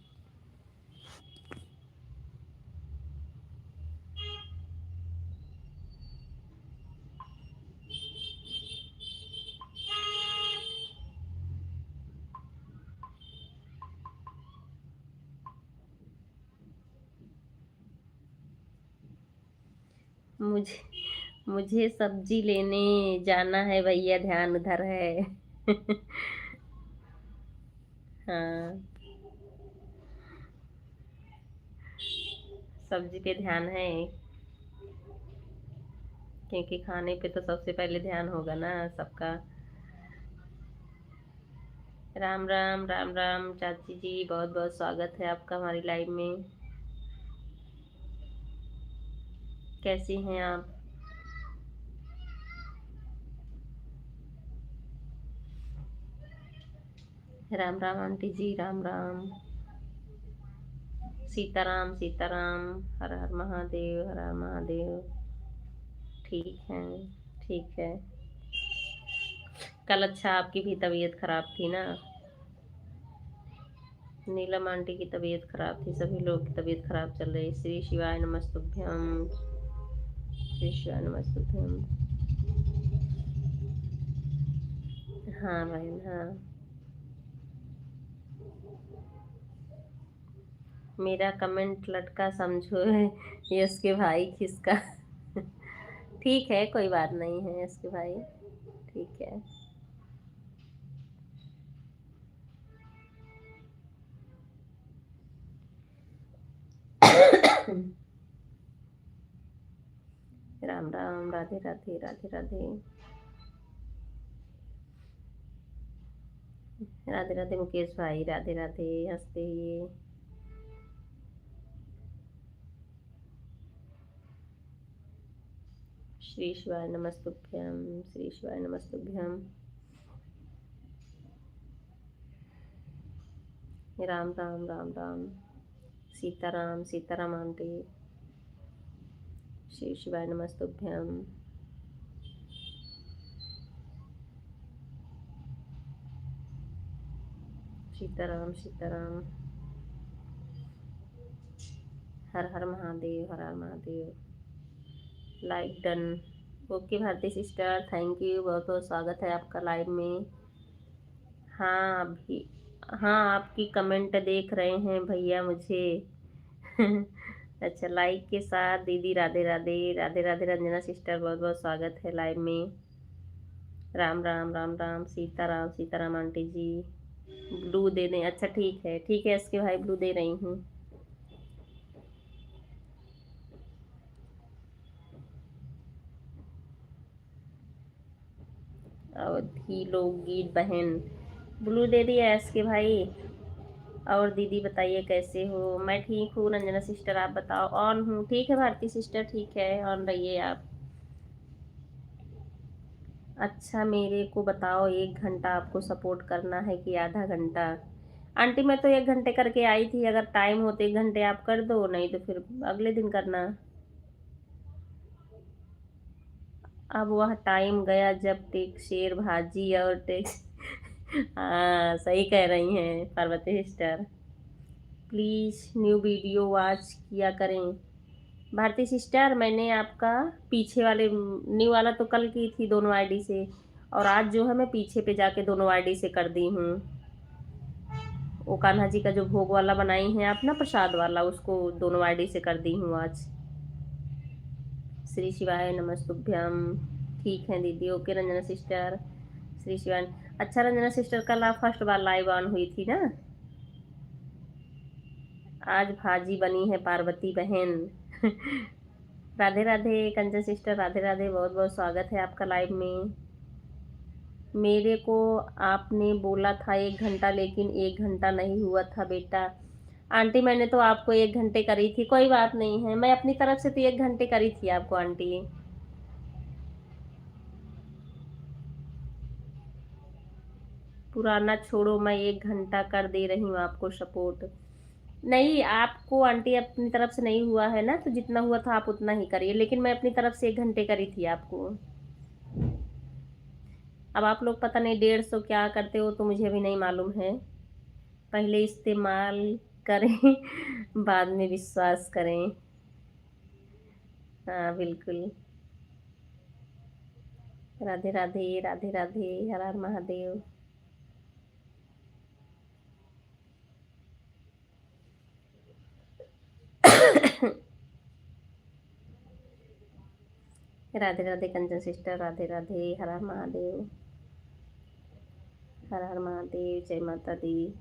मुझे मुझे सब्जी लेने जाना है भैया, ध्यान उधर है। हाँ सब्जी पे ध्यान है, क्योंकि खाने पे तो सबसे पहले ध्यान होगा ना सबका। राम राम राम राम चाची जी, बहुत बहुत स्वागत है आपका हमारी लाइव में। कैसी हैं आप? राम राम आंटी जी राम राम। सीताराम सीताराम। हर हर महादेव हर हर महादेव। ठीक है ठीक है। कल अच्छा आपकी भी तबीयत खराब थी ना। नीलम आंटी की तबीयत खराब थी, सभी लोग की तबीयत खराब चल रही। श्री शिवाय नमस्तुभ्यम। श्री शिवाय नमस्तुभ्यम। हाँ बहन हाँ। मेरा कमेंट लटका समझो है यश के भाई किसका। ठीक है कोई बात नहीं है यश के भाई, ठीक है। राम राम राधे राधे राधे राधे। राधे राधे मुकेश भाई, राधे राधे, हंसते हुए। श्री शिवाय नमस्तुभ्यम। श्री शिवाय नमस्तुभ्यम। राम राम राम राम। सीताराम सीताराम आंटी। श्री शिवाय नमस्तुभ्यम। सीताराम सीताराम। हर हर महादेव हर हर Mahadev. Like done. Okay Bharati sister, thank you, बहुत बहुत स्वागत है आपका लाइव में। हाँ अभी, हाँ आपकी कमेंट देख रहे हैं भैया मुझे। अच्छा लाइक के साथ दीदी राधे राधे राधे राधे। रंजना सिस्टर बहुत बहुत स्वागत है लाइव में। राम राम राम राम। सीताराम सीताराम आंटी जी। ब्लू दे दें, अच्छा ठीक है इसके भाई ब्लू दे रही हूँ। अवधि लोकगीत बहन, ब्लू दे दिया एस के भाई। और दीदी बताइए कैसे हो? मैं ठीक हूँ रंजना सिस्टर, आप बताओ? ऑन हूँ, ठीक है भारती सिस्टर, ठीक है ऑन रहिए आप। अच्छा मेरे को बताओ, 1 घंटा आपको सपोर्ट करना है कि आधा घंटा? आंटी मैं तो 1 घंटे करके आई थी, अगर टाइम हो तो 1 घंटे आप कर दो, नहीं तो फिर अगले दिन करना। अब वह टाइम गया जब टेक शेर भाजी और टेक। हाँ सही कह रही हैं Parvati sister. Please new video watch किया करें। भारती सिस्टर मैंने आपका पीछे वाले न्यू वाला तो कल की थी दोनों आईडी से, और आज जो है मैं पीछे पे जाके दोनों आईडी से कर दी हूँ। वो कान्हा जी का जो भोग वाला बनाई हैं आप ना, प्रसाद वाला, उसको दोनों आईडी से कर दी हूँ आज। श्री शिवाय नमस्तुभ्यम। ठीक है दीदी, ओके रंजना सिस्टर। श्री शिवाय। अच्छा रंजना सिस्टर, कल आप फर्स्ट बार लाइव ऑन हुई थी ना। आज भाजी बनी है पार्वती बहन। राधे राधे कंचन सिस्टर, राधे राधे, बहुत बहुत स्वागत है आपका लाइव में। मेरे को आपने बोला था 1 घंटा, लेकिन 1 घंटा नहीं हुआ था बेटा। आंटी मैंने तो आपको 1 घंटे करी थी, कोई बात नहीं है, मैं अपनी तरफ से तो 1 घंटे करी थी आपको आंटी। पुराना छोड़ो, मैं 1 घंटा कर दे रही हूँ आपको सपोर्ट। नहीं, आपको आंटी अपनी तरफ से नहीं हुआ है ना, तो जितना हुआ था आप उतना ही करिए, लेकिन मैं अपनी तरफ से 1 घंटे करी थी आपको। अब आप लोग पता नहीं 150 क्या करते हो, तो मुझे अभी नहीं मालूम है। पहले इस्तेमाल करें बाद में विश्वास करें। हाँ बिल्कुल। राधे राधे, राधे राधे, हर हर महादेव। राधे राधे कंचन सिस्टर, राधे राधे, हर हर महादेव। हर हर महादेव, जय माता दी।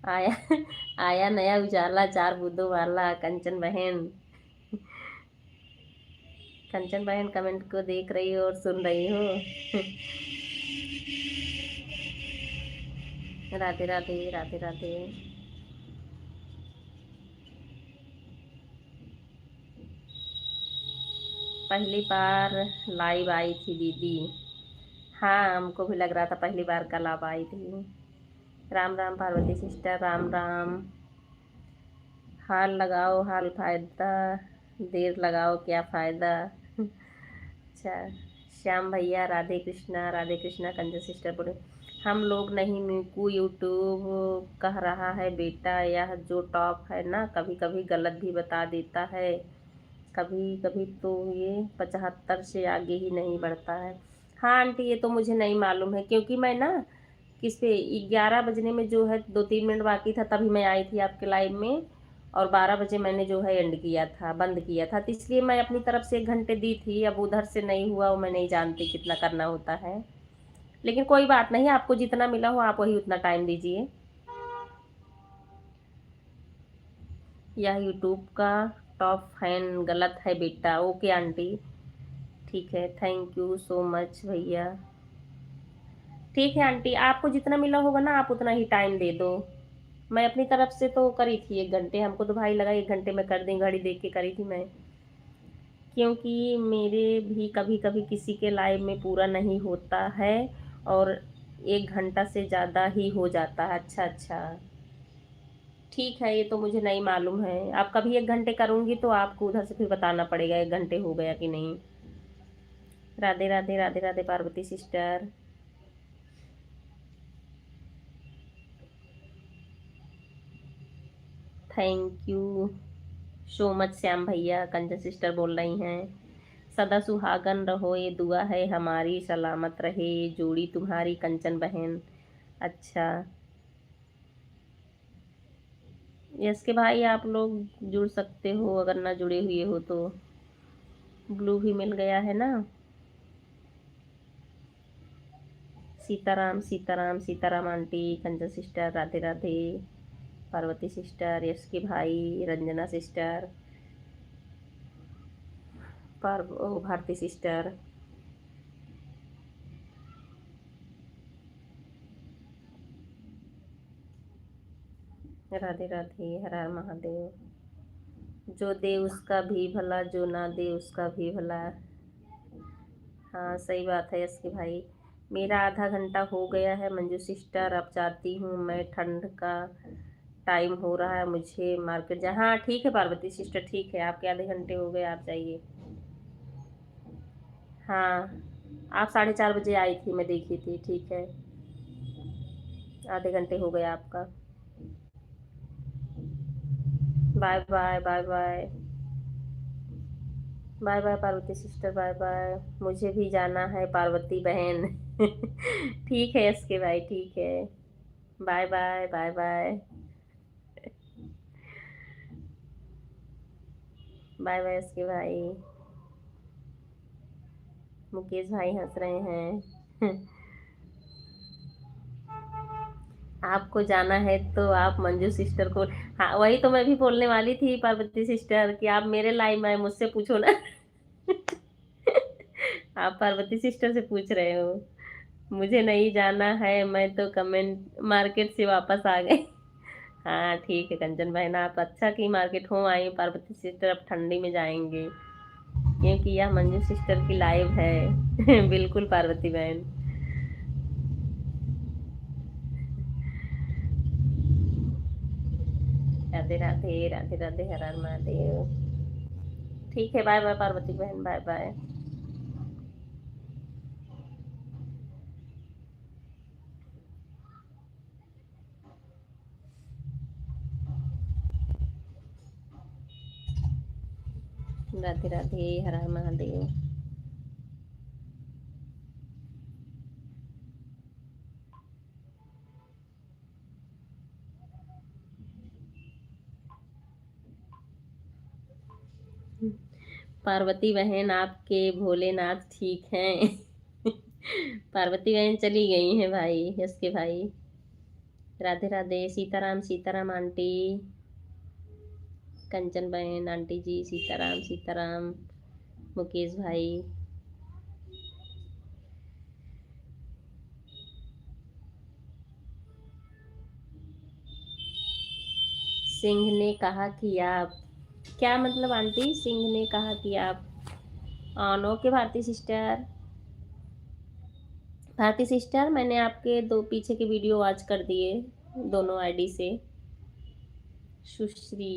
आया आया नया उजाला 4 बूंदों वाला कंचन बहन। कंचन बहन कमेंट को देख रही हो और सुन रही हो। राधे राधे, राधे राधे। पहली बार लाइव आई थी दीदी। हाँ हमको भी लग रहा था पहली बार कल आप आई थी। राम राम पार्वती सिस्टर, राम राम। हाल लगाओ हाल फायदा, देर लगाओ क्या फ़ायदा। अच्छा। श्याम भैया, राधे कृष्णा कंजन सिस्टर बोले। हम लोग नहीं, मीकू यूट्यूब कह रहा है बेटा, यह जो टॉप है ना कभी कभी गलत भी बता देता है। कभी कभी तो ये 75 से आगे ही नहीं बढ़ता है। हाँ आंटी ये तो मुझे नहीं मालूम है, क्योंकि मैं ना किस पे 11 बजने में जो है 2-3 मिनट बाकी था तभी मैं आई थी आपके लाइव में। और 12 बजे मैंने जो है एंड किया था, बंद किया था, तो इसलिए मैं अपनी तरफ से 1 घंटे दी थी। अब उधर से नहीं हुआ वो मैं नहीं जानती कितना करना होता है, लेकिन कोई बात नहीं, आपको जितना मिला हो आप वही उतना टाइम दीजिए। यह यूट्यूब का टॉप फैन गलत है बेटा। ओके आंटी, ठीक है, थैंक यू सो मच भैया। ठीक है आंटी, आपको जितना मिला होगा ना आप उतना ही टाइम दे दो। मैं अपनी तरफ से तो करी थी 1 घंटे, हमको तो भाई लगा 1 घंटे में कर दें, घड़ी देख के करी थी मैं। क्योंकि मेरे भी कभी कभी किसी के लाइव में पूरा नहीं होता है, और 1 घंटा से ज़्यादा ही हो जाता है। अच्छा अच्छा, ठीक है, ये तो मुझे नहीं मालूम है। आप कभी 1 घंटे करूँगी तो आपको उधर से फिर बताना पड़ेगा 1 घंटे हो गया कि नहीं। Radhe Radhe, Radhe Radhe Parvati sister. Thank you so much Shyam भैया, कंजन सिस्टर बोल रही हैं। सदा सुहागन रहो ये दुआ है हमारी, सलामत रहे ये जोड़ी तुम्हारी कंचन बहन। अच्छा। यस के भाई, आप लोग जुड़ सकते हो, अगर ना जुड़े हुए हो तो। ब्लू भी मिल गया है ना। सीताराम सीताराम, सीताराम आंटी, कंचन सिस्टर, राधे राधे, पार्वती सिस्टर, यश के भाई, रंजना सिस्टर, भारती सिस्टर। राधे राधे, हर हर महादेव। जो दे उसका भी भला, जो ना दे उसका भी भला। हाँ सही बात है यश के भाई। मेरा आधा घंटा हो गया है मंजू सिस्टर, अब जाती हूँ मैं, ठंड का टाइम हो रहा है, मुझे मार्केट जा। हाँ ठीक है पार्वती सिस्टर, ठीक है, आपके आधे घंटे हो गए, आप जाइए। हाँ आप 4:30 बजे आई थी, मैं देखी थी, ठीक है, आधे घंटे हो गया आपका। Bye bye, bye bye. Bye bye Parvati sister, bye bye, मुझे भी जाना है पार्वती बहन। ठीक है इसके भाई, ठीक है। Bye bye, bye bye. Bye bye इसके भाई। मुकेश भाई हंस रहे हैं। आपको जाना है तो आप मंजू सिस्टर को। हाँ, वही तो मैं भी बोलने वाली थी पार्वती सिस्टर कि आप मेरे लाइव में आए, मुझसे पूछो ना। आप पार्वती सिस्टर से पूछ रहे हो। मुझे नहीं जाना है, मैं तो कमेंट मार्केट से वापस आ गई। हाँ ठीक है कंचन बहन, आप अच्छा की मार्केट हो आई। पार्वती सिस्टर अब ठंडी में जाएंगे, क्योंकि यह मंजू सिस्टर की लाइव है। बिल्कुल पार्वती बहन। राधे राधे, राधे राधे, हर हर महादेव। ठीक है, बाय बाय पार्वती बहन, बाय बाय। राधे राधे, हर हर महादेव। पार्वती बहन आपके भोलेनाथ ठीक हैं। पार्वती बहन चली गई हैं भाई, इसके भाई। राधे राधे, सीताराम सीताराम आंटी। कंचन बहन आंटी जी, सीताराम सीताराम। मुकेश भाई। सिंह ने कहा कि आप। क्या मतलब आंटी, सिंह ने कहा कि आप। On okay Bharati sister. Bharati sister, मैंने आपके दो पीछे के वीडियो वॉच कर दिए, दोनों आईडी से। सुश्री।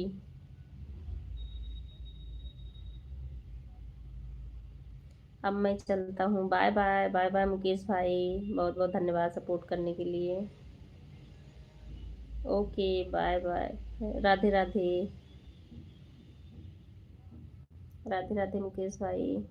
अब मैं चलता हूँ, bye bye, bye bye Mukesh भाई, बहुत बहुत धन्यवाद सपोर्ट करने के लिए। Okay, bye bye. Radhe Radhe. Radhe Radhe Mukesh भाई।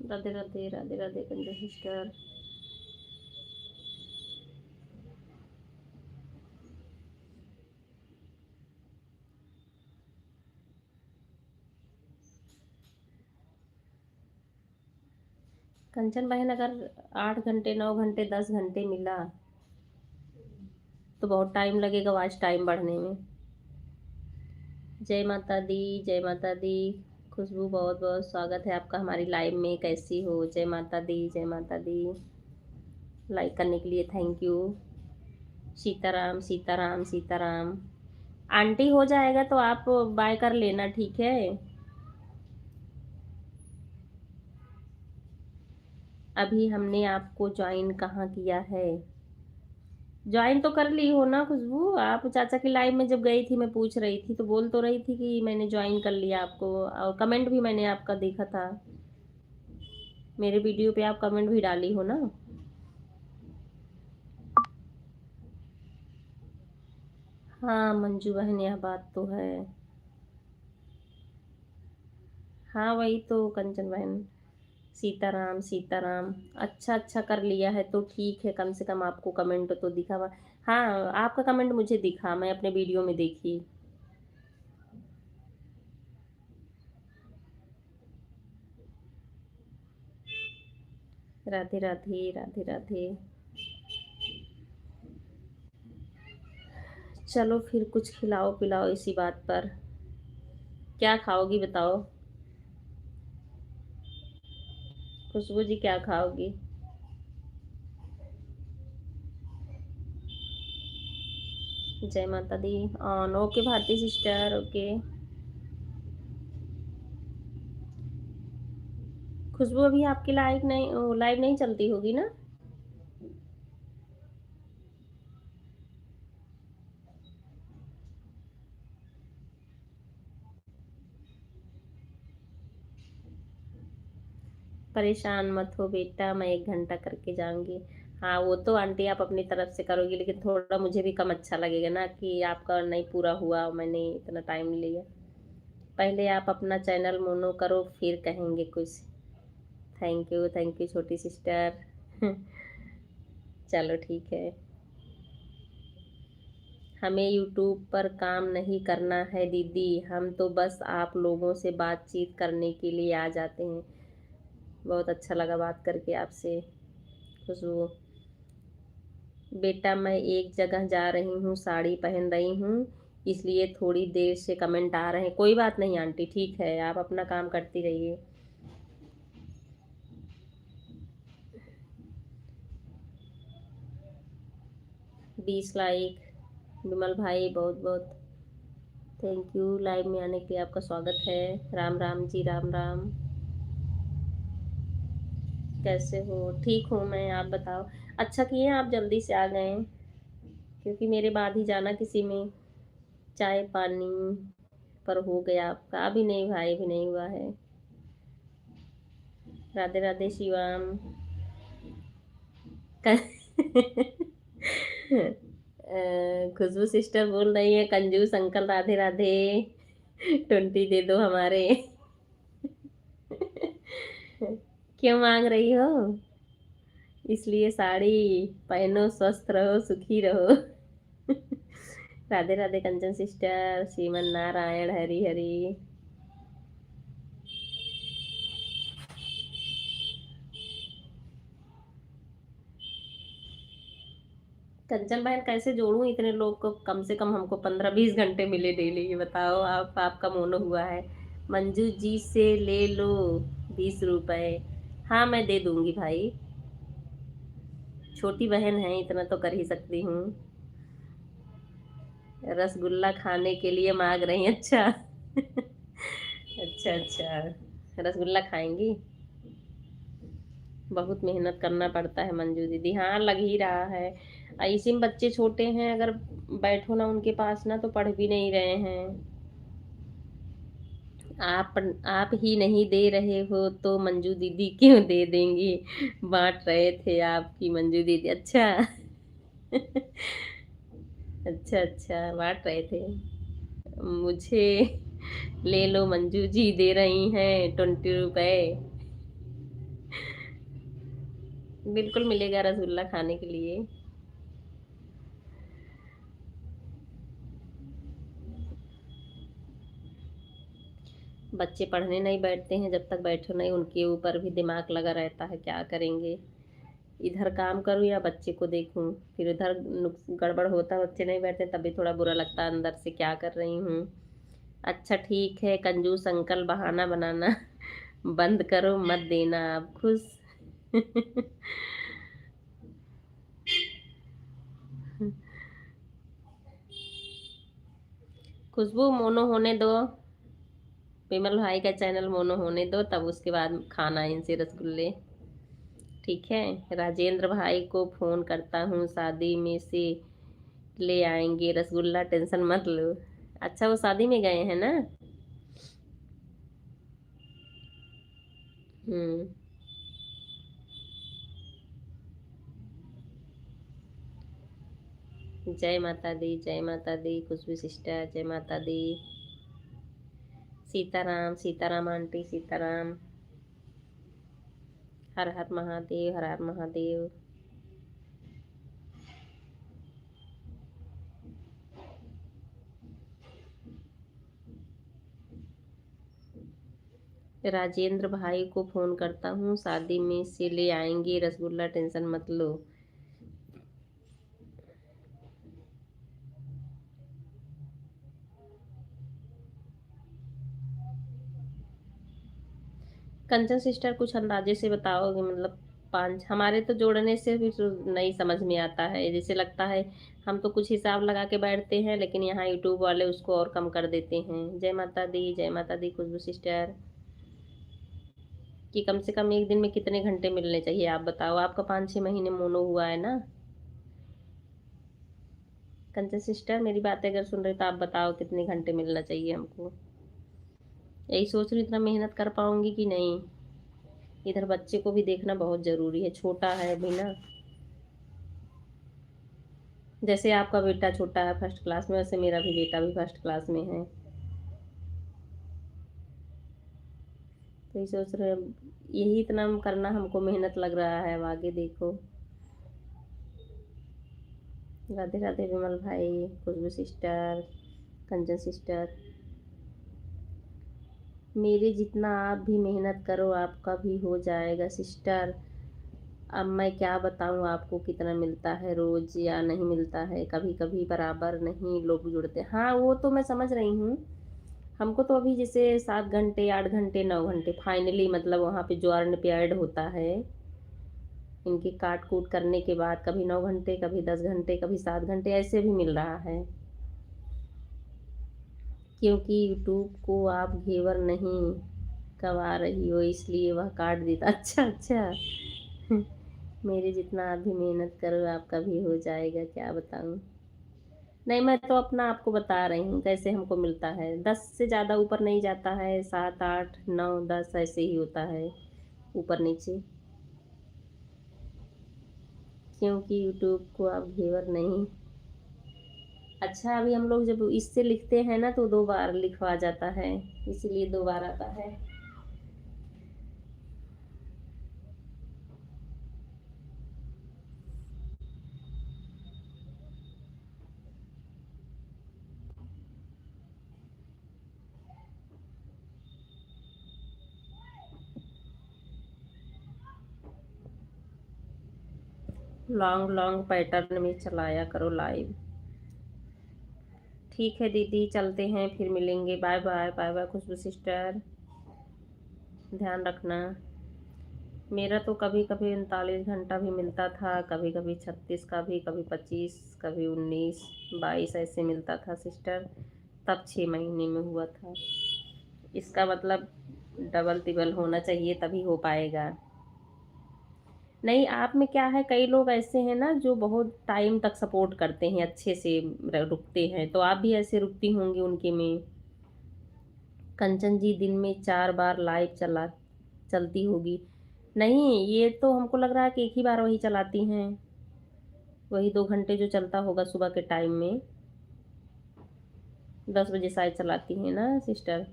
राधे राधे, राधे राधे कंजू सिस्टर। कंचन बहन, अगर 8 घंटे 9 घंटे 10 घंटे मिला तो बहुत टाइम लगेगा वॉच टाइम बढ़ने में। जय माता दी, जय माता दी। खुशबू, बहुत बहुत स्वागत है आपका हमारी लाइव में, कैसी हो? जय माता दी, जय माता दी। लाइक करने के लिए thank you. Sitaram Sitaram Sitaram. Aunty हो जाएगा तो आप बाय कर लेना, ठीक है। अभी हमने आपको ज्वाइन कहाँ किया है? ज्वाइन तो कर ली हो ना खुशबू, आप चाचा की लाइव में जब गई थी मैं पूछ रही थी तो बोल तो रही थी कि मैंने ज्वाइन कर लिया आपको, और कमेंट भी मैंने आपका देखा था। मेरे वीडियो पे आप कमेंट भी डाली हो ना। हाँ मंजू बहन, यह बात तो है। हाँ वही तो कंचन बहन। सीताराम सीताराम। अच्छा अच्छा कर लिया है तो ठीक है, कम से कम आपको कमेंट तो दिखा हुआ। हाँ आपका कमेंट मुझे दिखा, मैं अपने वीडियो में देखी। राधे राधे, राधे राधे। चलो फिर कुछ खिलाओ पिलाओ इसी बात पर। क्या खाओगी बताओ? खुशबू जी क्या खाओगी? जय माता दी। On okay Bharati sister, okay. Khushboo अभी आपकी लाइव नहीं चलती होगी ना? परेशान मत हो बेटा, मैं 1 घंटा करके जाऊंगी। हाँ वो तो आंटी आप अपनी तरफ से करोगी, लेकिन थोड़ा मुझे भी कम अच्छा लगेगा ना कि आपका नहीं पूरा हुआ, मैंने इतना टाइम लिया। पहले आप अपना चैनल मोनो करो फिर कहेंगे कुछ। थैंक यू छोटी सिस्टर। चलो ठीक है। हमें यूट्यूब पर काम नहीं करना है दीदी, हम तो बस आप लोगों से बातचीत करने के लिए आ जाते हैं। बहुत अच्छा लगा बात करके आपसे खुशबू। बेटा मैं एक जगह जा रही हूँ, साड़ी पहन रही हूँ, इसलिए थोड़ी देर से कमेंट आ रहे हैं। कोई बात नहीं आंटी, ठीक है, आप अपना काम करती रहिए। 20 लाइक। विमल भाई बहुत बहुत थैंक यू, लाइव में आने के लिए आपका स्वागत है। राम राम जी, राम राम। कैसे हो? ठीक हूँ मैं, आप बताओ। अच्छा किए आप जल्दी से आ गए, क्योंकि मेरे बाद ही जाना किसी में। चाय पानी पर हो गया आपका? अभी नहीं भाई, अभी नहीं हुआ है। राधे राधे शिवाम। खुशबू सिस्टर बोल रही है कंजूस अंकल राधे राधे, 20 दे दो हमारे। क्यों मांग रही हो? इसलिए साड़ी पहनो, स्वस्थ रहो, सुखी रहो। राधे राधे कंचन सिस्टर, श्रीमन नारायण हरि हरि। कंचन बहन कैसे जोड़ूं इतने लोग को? कम से कम हमको 15-20 घंटे मिले डेली, ये बताओ। आपका मोनो हुआ है। मंजू जी से ले लो 20 रुपए। हाँ मैं दे दूंगी भाई, छोटी बहन है, इतना तो कर ही सकती हूँ। रसगुल्ला खाने के लिए मांग रही हैं, अच्छा। अच्छा अच्छा, रसगुल्ला खाएंगी? बहुत मेहनत करना पड़ता है मंजू दीदी, हाँ लग ही रहा है। इसी में बच्चे छोटे हैं, अगर बैठो ना उनके पास ना तो पढ़ भी नहीं रहे हैं। आप आप ही नहीं दे रहे हो तो मंजू दीदी क्यों दे देंगी? बांट रहे थे आपकी मंजू दीदी, अच्छा। अच्छा अच्छा, बांट रहे थे। मुझे ले लो, मंजू जी दे रही हैं 20 रुपए। बिल्कुल मिलेगा रसगुल्ला खाने के लिए। बच्चे पढ़ने नहीं बैठते हैं जब तक बैठो नहीं, उनके ऊपर भी दिमाग लगा रहता है, क्या करेंगे। इधर काम करूँ या बच्चे को देखूं, फिर उधर गड़बड़ होता, बच्चे नहीं बैठते तब भी थोड़ा बुरा लगता है अंदर से, क्या कर रही हूँ। अच्छा ठीक है कंजूस अंकल, बहाना बनाना बंद करो, मत देना आप खुश। खुशबू मोनो होने दो, विमल भाई का चैनल मोनो होने दो, तब उसके बाद खाना इनसे रसगुल्ले। ठीक है, राजेंद्र भाई को फोन करता हूँ, शादी में से ले आएंगे रसगुल्ला, टेंशन मत लो। अच्छा वो शादी में गए हैं ना? हम्म। जय माता दी, जय माता दी खुशबू सिस्टर, जय माता दी। सीताराम सीताराम आंटी, सीताराम। हर हर महादेव, हर हर महादेव। राजेंद्र भाई को फोन करता हूँ, शादी में से ले आएंगे रसगुल्ला, टेंशन मत लो। कंचन सिस्टर कुछ अंदाजे से बताओगे, मतलब पाँच हमारे तो जोड़ने से भी तो नहीं समझ में आता है, जैसे लगता है हम तो कुछ हिसाब लगा के बैठते हैं, लेकिन यहाँ यूट्यूब वाले उसको और कम कर देते हैं। जय माता दी, जय माता दी खुशबू सिस्टर। कि कम से कम एक दिन में कितने घंटे मिलने चाहिए आप बताओ, आपका 5-6 महीने मोनो हुआ है ना। कंचन सिस्टर मेरी बातें अगर सुन रहे तो आप बताओ कितने घंटे मिलना चाहिए हमको। यही सोच रही हूँ इतना मेहनत कर पाऊंगी कि नहीं। इधर बच्चे को भी देखना बहुत ज़रूरी है, छोटा है अभी ना। जैसे आपका बेटा छोटा है फर्स्ट क्लास में, वैसे मेरा भी बेटा भी फर्स्ट क्लास में है। तो ये सोच रहे हैं, यही इतना करना हमको मेहनत लग रहा है, अब आगे देखो। राधे राधे विमल भाई, खुशबू सिस्टर, कंचन सिस्टर। मेरे जितना आप भी मेहनत करो आपका भी हो जाएगा सिस्टर। अब मैं क्या बताऊँ आपको कितना मिलता है रोज या नहीं मिलता है, कभी कभी बराबर नहीं लोग जुड़ते, हाँ वो तो मैं समझ रही हूँ। हमको तो अभी जैसे 7 घंटे 8 घंटे 9 घंटे फाइनली, मतलब वहाँ पे जो अर्न पे ऐड होता है, इनके काट कूट करने के बाद कभी 9 घंटे, कभी 10 घंटे, कभी 7 घंटे ऐसे भी मिल रहा है। क्योंकि यूट्यूब को आप घेवर नहीं करवा रही हो इसलिए वह काट देता। अच्छा अच्छा। मेरे जितना आप भी मेहनत करो आपका भी हो जाएगा, क्या बताऊँ। नहीं मैं तो अपना आपको बता रही हूँ कैसे हमको मिलता है, 10 से ज़्यादा ऊपर नहीं जाता है, 7 8 9 10 ऐसे ही होता है, ऊपर नीचे। क्योंकि यूट्यूब को आप घेवर नहीं। अच्छा अभी हम लोग जब इससे लिखते हैं ना तो 2 बार लिखवा जाता है, इसीलिए 2 बार आता है। लॉन्ग लॉन्ग पैटर्न में चलाया करो लाइव। ठीक है दीदी, चलते हैं फिर मिलेंगे, बाय बाय, बाय बाय खुशबू सिस्टर, ध्यान रखना। मेरा तो कभी कभी 39 घंटा भी मिलता था, कभी कभी 36 का भी, कभी 25, कभी 19 22 ऐसे मिलता था सिस्टर। तब 6 महीने में हुआ था। इसका मतलब डबल तिबल होना चाहिए तभी हो पाएगा। नहीं आप में क्या है, कई लोग ऐसे हैं ना जो बहुत टाइम तक सपोर्ट करते हैं, अच्छे से रुकते हैं, तो आप भी ऐसे रुकती होंगी उनके में। कंचन जी दिन में 4 बार लाइव चलती होगी। नहीं ये तो हमको लग रहा है कि एक ही बार वही चलाती हैं, वही 2 घंटे जो चलता होगा सुबह के टाइम में। 10 बजे शायद चलाती हैं ना सिस्टर।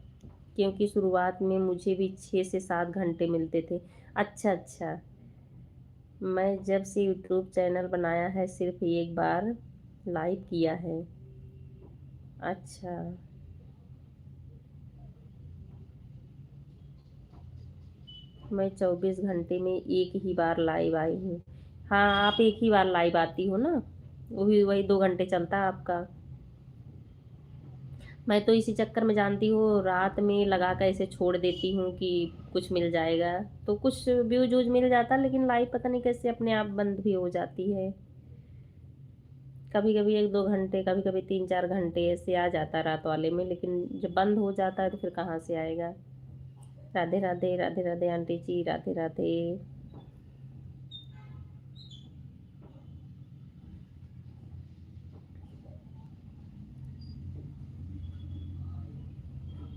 क्योंकि शुरुआत में मुझे भी 6 से 7 घंटे मिलते थे। अच्छा अच्छा। मैं जब से यूट्यूब चैनल बनाया है सिर्फ एक बार लाइव किया है। अच्छा। मैं 24 घंटे में एक ही बार लाइव आई हूँ। हाँ आप एक ही बार लाइव आती हो ना, वही वही 2 घंटे चलता है आपका। मैं तो इसी चक्कर में जानती हूँ रात में लगा कर ऐसे छोड़ देती हूँ कि कुछ मिल जाएगा, तो कुछ व्यूज वूज मिल जाता, लेकिन लाइव पता नहीं कैसे अपने आप बंद भी हो जाती है। कभी कभी 1 2 घंटे, कभी कभी 3 4 घंटे ऐसे आ जाता है रात वाले में, लेकिन जब बंद हो जाता है तो फिर कहाँ से आएगा। राधे राधे, राधे राधे आंटी जी, राधे राधे।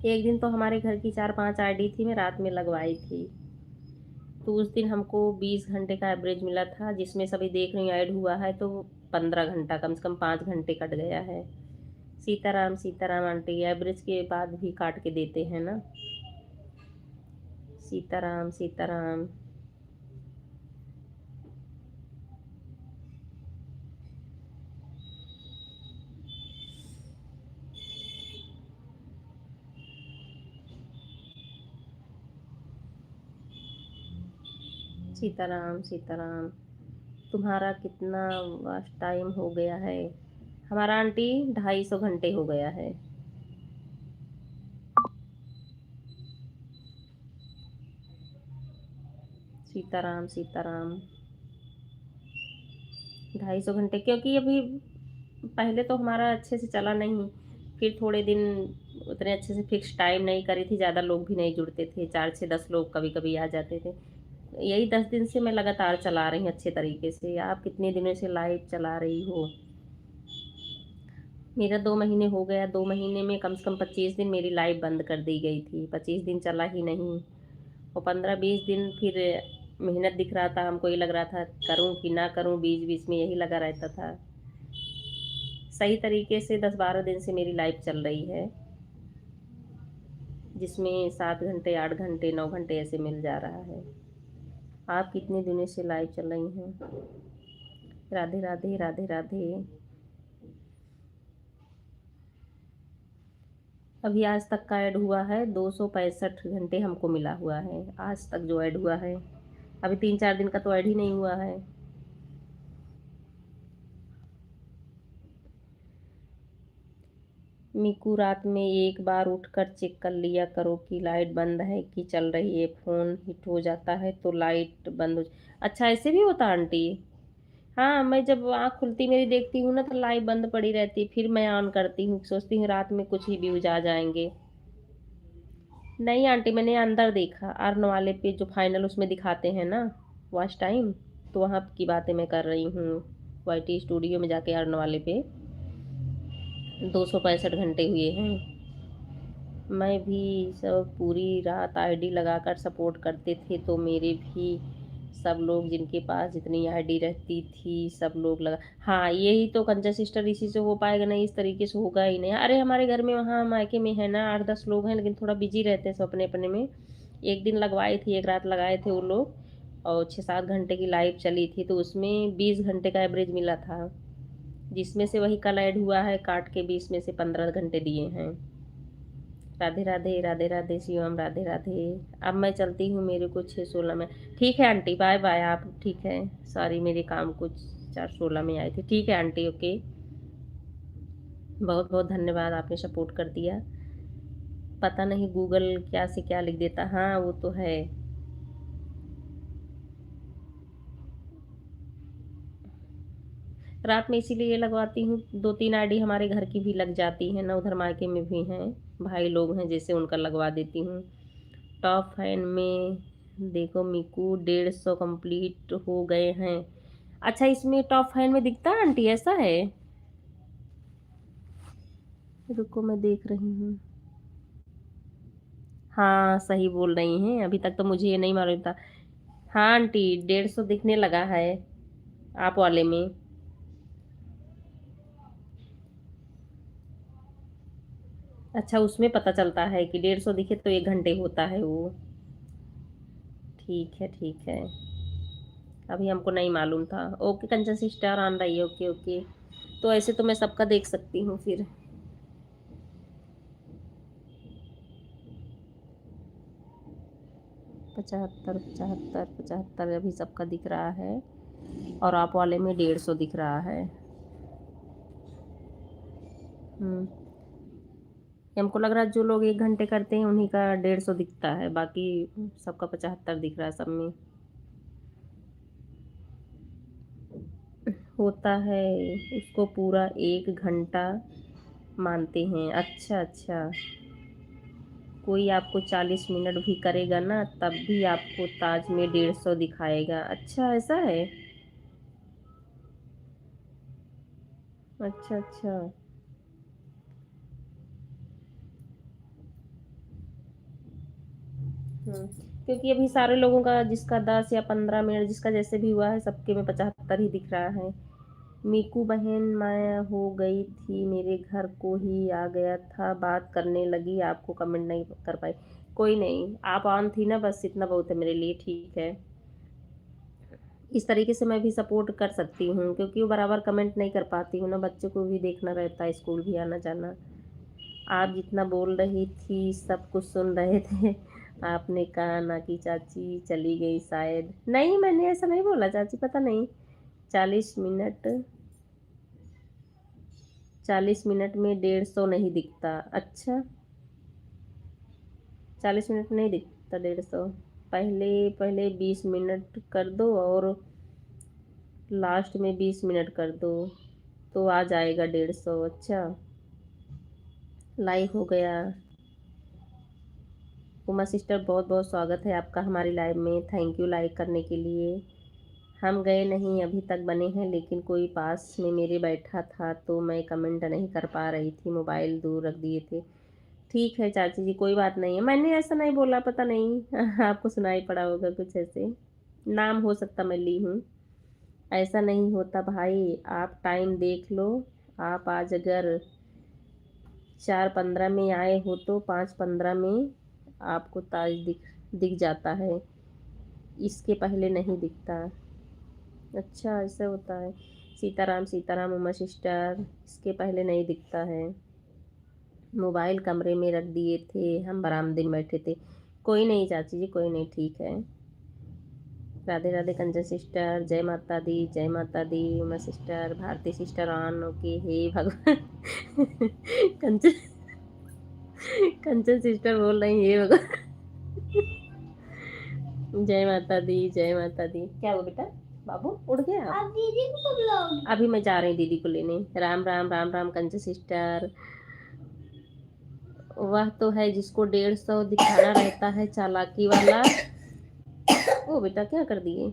एक दिन तो हमारे घर की 4 5 आईडी थी, मैं रात में लगवाई थी। तो उस दिन हमको 20 घंटे का एवरेज मिला था, जिसमें सभी देख रही ऐड हुआ है तो 15 घंटा, कम से कम 5 घंटे कट गया है। सीताराम सीताराम आंटी, एवरेज के बाद भी काट के देते हैं ना। सीताराम सीताराम। सीताराम सीताराम। तुम्हारा कितना वास्ट टाइम हो गया है। हमारा आंटी 250 घंटे हो गया है। सीताराम सीताराम। 250 घंटे, क्योंकि अभी पहले तो हमारा अच्छे से चला नहीं, फिर थोड़े दिन उतने अच्छे से फिक्स टाइम नहीं करी थी, ज़्यादा लोग भी नहीं जुड़ते थे, 4 से 10 लोग कभी कभी आ जाते थे। यही 10 दिन से मैं लगातार चला रही हूँ अच्छे तरीके से। आप कितने दिनों से लाइव चला रही हो? मेरा 2 महीने हो गया। 2 महीने में कम से कम 25 दिन मेरी लाइव बंद कर दी गई थी, 25 दिन चला ही नहीं। और 15-20 दिन फिर मेहनत दिख रहा था, हमको ये लग रहा था करूं कि ना करूं, बीच बीच में यही लगा रहता था। सही तरीके से 10-12 दिन से मेरी लाइफ चल रही है, जिसमें 7 घंटे 8 घंटे 9 घंटे ऐसे मिल जा रहा है। आप कितने दिनों से लाइव चल रही हैं? राधे राधे राधे राधे। अभी आज तक का ऐड हुआ है 265 घंटे हमको मिला हुआ है, आज तक जो ऐड हुआ है। अभी 3-4 दिन का तो ऐड ही नहीं हुआ है। मीकू, रात में एक बार उठकर चेक कर लिया करो कि लाइट बंद है कि चल रही है। फ़ोन हिट हो जाता है तो लाइट बंद हो। अच्छा, ऐसे भी होता आंटी? हाँ, मैं जब आँख खुलती मेरी देखती हूँ ना तो लाइट बंद पड़ी रहती है, फिर मैं ऑन करती हूँ, सोचती हूँ रात में कुछ ही व्यूज आ जाएंगे। नहीं आंटी, मैंने अंदर देखा अर्न वाले पे, जो फाइनल उसमें दिखाते हैं ना वॉच टाइम, तो वहाँ की बातें मैं कर रही हूँ। वाईटी स्टूडियो में जाके अर्न वाले पे 265 घंटे हुए हैं। मैं भी सब पूरी रात आईडी लगाकर सपोर्ट करते थे, तो मेरे भी सब लोग जिनके पास जितनी आईडी रहती थी सब लोग लगा। हाँ, यही तो कंजा सिस्टर, इसी से हो पाएगा, नहीं इस तरीके से होगा ही नहीं। अरे हमारे घर में वहाँ मायके में है ना 8-10 लोग हैं, लेकिन थोड़ा बिजी रहते हैं सब अपने अपने में। एक दिन लगवाई थी, एक रात लगाए थे वो लोग, और 6-7 घंटे की लाइव चली थी, तो उसमें 20 घंटे का एवरेज मिला था, जिसमें से वही कल ऐड हुआ है, काट के 20 में से 15 घंटे दिए हैं। राधे राधे राधे राधे शिवम, राधे राधे। अब मैं चलती हूँ, मेरे को 6:16 में। ठीक है आंटी, बाय बाय। आप ठीक है? सॉरी, मेरे काम कुछ 4:16 में आए थे। ठीक है आंटी, ओके। बहुत बहुत धन्यवाद, आपने सपोर्ट कर दिया। पता नहीं गूगल क्या से क्या लिख देता। हाँ वो तो है। रात में इसीलिए लगवाती हूँ, 2-3 आईडी हमारे घर की भी लग जाती है ना, उधर मायके में भी हैं भाई लोग हैं, जैसे उनका लगवा देती हूँ। टॉप फैन में देखो मीकू 150 कंप्लीट हो गए हैं। अच्छा, इसमें टॉप फैन में दिखता है आंटी, ऐसा है? रुको मैं देख रही हूँ। हाँ सही बोल रही हैं, अभी तक तो मुझे ये नहीं मालूम था। हाँ आंटी, 150 दिखने लगा है आप वाले में। अच्छा, उसमें पता चलता है कि 150 दिखे तो 1 घंटे होता है वो। ठीक है ठीक है, अभी हमको नहीं मालूम था। ओके कंचन सिस्टर, आन रही है, ओके ओके। तो ऐसे तो मैं सबका देख सकती हूँ फिर। 75 75 75 अभी सबका दिख रहा है, और आप वाले में 150 दिख रहा है। हमको लग रहा है जो लोग 1 घंटे करते हैं उन्हीं का 150 दिखता है, बाकी सबका 75 दिख रहा है सब में। होता है, उसको पूरा 1 घंटा मानते हैं। अच्छा अच्छा, कोई आपको 40 मिनट भी करेगा ना तब भी आपको ताज में 150 दिखाएगा। अच्छा ऐसा है? अच्छा अच्छा। हम्म, क्योंकि अभी सारे लोगों का जिसका 10 या 15 मिनट, जिसका जैसे भी हुआ है, सबके में 75 ही दिख रहा है। मीकू बहन, मैं हो गई थी, मेरे घर को ही आ गया था, बात करने लगी, आपको कमेंट नहीं कर पाई। कोई नहीं, आप ऑन थी ना, बस इतना बहुत है मेरे लिए। ठीक है, इस तरीके से मैं भी सपोर्ट कर सकती हूँ, क्योंकि वो बराबर कमेंट नहीं कर पाती हूँ ना, बच्चों को भी देखना रहता है, स्कूल भी आना जाना। आप जितना बोल रही थी सब कुछ सुन रहे थे। आपने कहा ना कि चाची चली गई शायद। नहीं, मैंने ऐसा नहीं बोला चाची, पता नहीं। 40 मिनट, 40 मिनट में 150 नहीं दिखता? अच्छा, 40 मिनट नहीं दिखता 150? पहले पहले 20 मिनट कर दो और लास्ट में 20 मिनट कर दो, तो आ जाएगा 150। अच्छा, लाइक हो गया। उमा सिस्टर, बहुत बहुत स्वागत है आपका हमारी लाइव में। थैंक यू लाइक करने के लिए। हम गए नहीं, अभी तक बने हैं, लेकिन कोई पास में मेरे बैठा था तो मैं कमेंट नहीं कर पा रही थी, मोबाइल दूर रख दिए थे। ठीक है चाची जी, कोई बात नहीं है, मैंने ऐसा नहीं बोला, पता नहीं आपको सुनाई पड़ा होगा कुछ ऐसे, नाम हो सकता मैं ली हूँ। ऐसा नहीं होता भाई, आप टाइम देख लो। आप आज अगर 4:15 में आए हो तो 5:15 में आपको ताज दिख दिख जाता है, इसके पहले नहीं दिखता। अच्छा, ऐसा होता है। सीताराम सीताराम उमा सिस्टर, इसके पहले नहीं दिखता है। मोबाइल कमरे में रख दिए थे, हम बरामदे में बैठे थे। कोई नहीं चाची जी, कोई नहीं, ठीक है। राधे राधे कंचन सिस्टर, जय माता दी, जय माता दी। Uma sister, Bharati sister on, okay. हे भगवान कंचन कंचन सिस्टर बोल रही, हे भगवान जय माता दी, जय माता दी। क्या हुआ बेटा, बाबू उड़ गया? आप दीदी को कब लाओगी? अभी मैं जा रही दीदी को लेने। राम राम राम राम कंचन सिस्टर। वह तो है जिसको 150 दिखाना रहता है, चालाकी वाला। ओ बेटा, क्या कर दिए?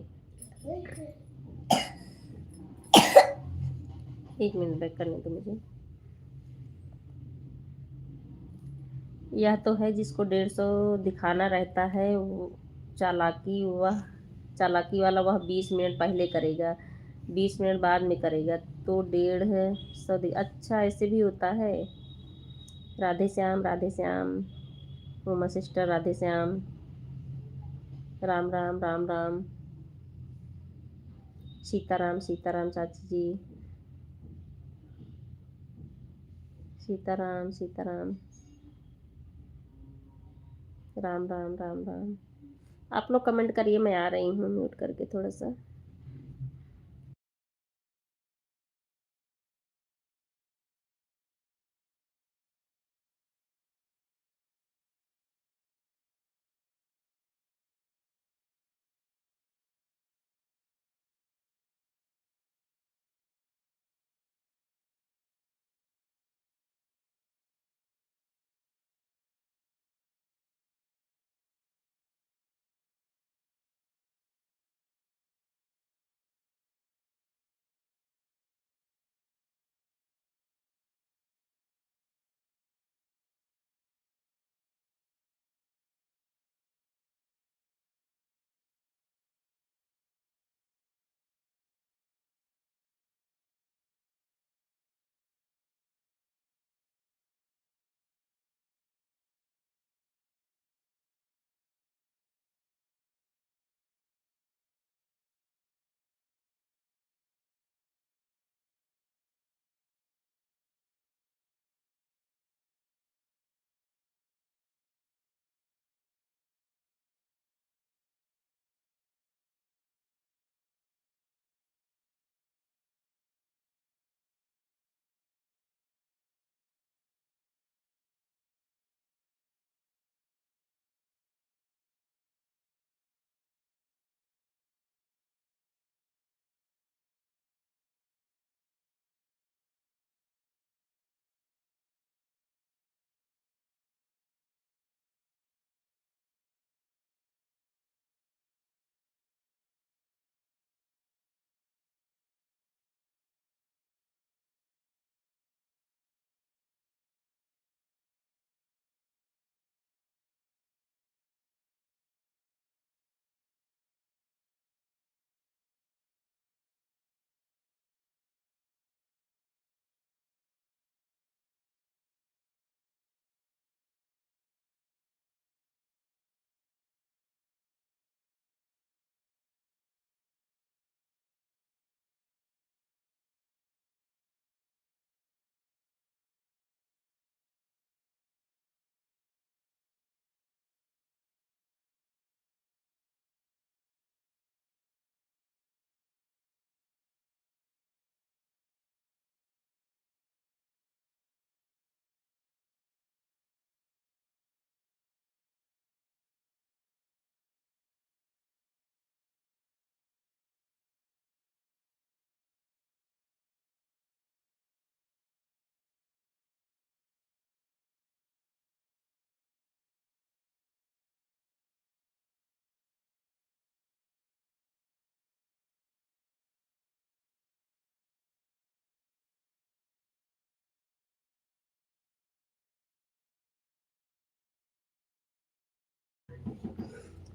1 मिनट बैक करने दो मुझे। यह तो है जिसको 150 दिखाना रहता है, वो चालाकी वाला वह 20 मिनट पहले करेगा, 20 मिनट बाद में करेगा, तो 150। अच्छा, ऐसे भी होता है। राधे श्याम, राधे श्याम। उमा सिस्टर, राधे श्याम। राम राम राम राम। सीताराम सीताराम चाची जी। सीताराम सीताराम। राम राम राम राम। आप लोग कमेंट करिए, मैं आ रही हूँ म्यूट करके थोड़ा सा।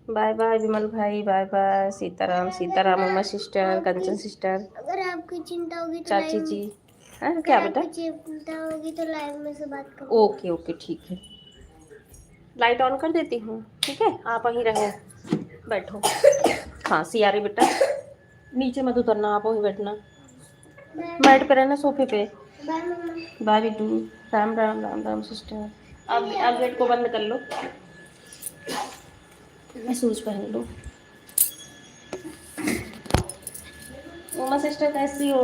बाय बाय विमल भाई, bye bye. Sitaram Sitaram, Uma sister, Kanchan sister, अगर आपकी चिंता होगी तो चाची लाइव, जी। हाँ अगर क्या बेटा? आपकी चिंता होगी तो लाइव में से बात करो। ओके ओके ठीक है, लाइट ऑन कर देती हूँ। ठीक है, आप वहीं रहो, बैठो। खांसी आ रही बेटा, नीचे मत उतरना, आप वहीं बैठना, बेड पे रहना, सोफे पे। बाय मम्मा। बाय बिटू। राम राम राम राम सिस्टर। अब गेट को बंद कर लो, मैं शूज पहन लूँ। उमा सिस्टर कैसी हो?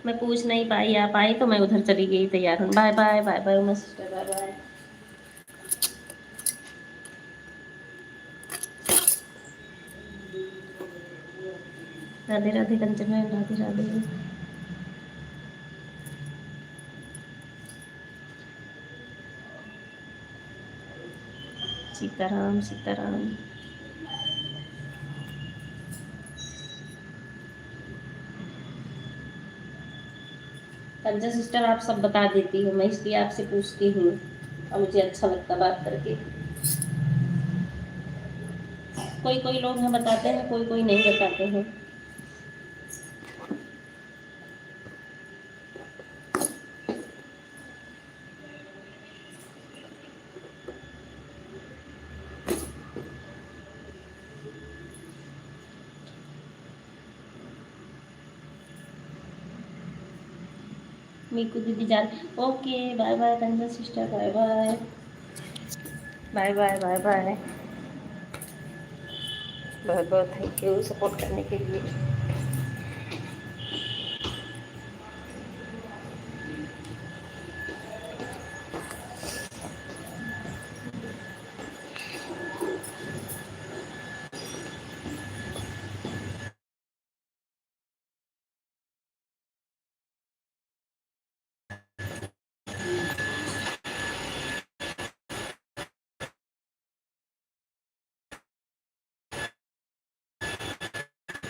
मैं पूछ नहीं पाई, आप आई तो मैं उधर चली गई तैयार हूँ। Bye bye bye bye Uma sister, bye bye. Radhe Radhe Kanchan ma'am, Radhe Radhe. Sitaram Sitaram. Kanchan sister आप सब बता देती हो, मैं इसलिए आपसे पूछती हूँ और मुझे अच्छा लगता बात करके। कोई कोई लोग हैं बताते हैं, कोई कोई नहीं बताते हैं। मीकू दीदी जान, okay bye bye Kanchan sister, bye bye bye bye bye bye. बहुत बहुत थैंक यू सपोर्ट करने के लिए।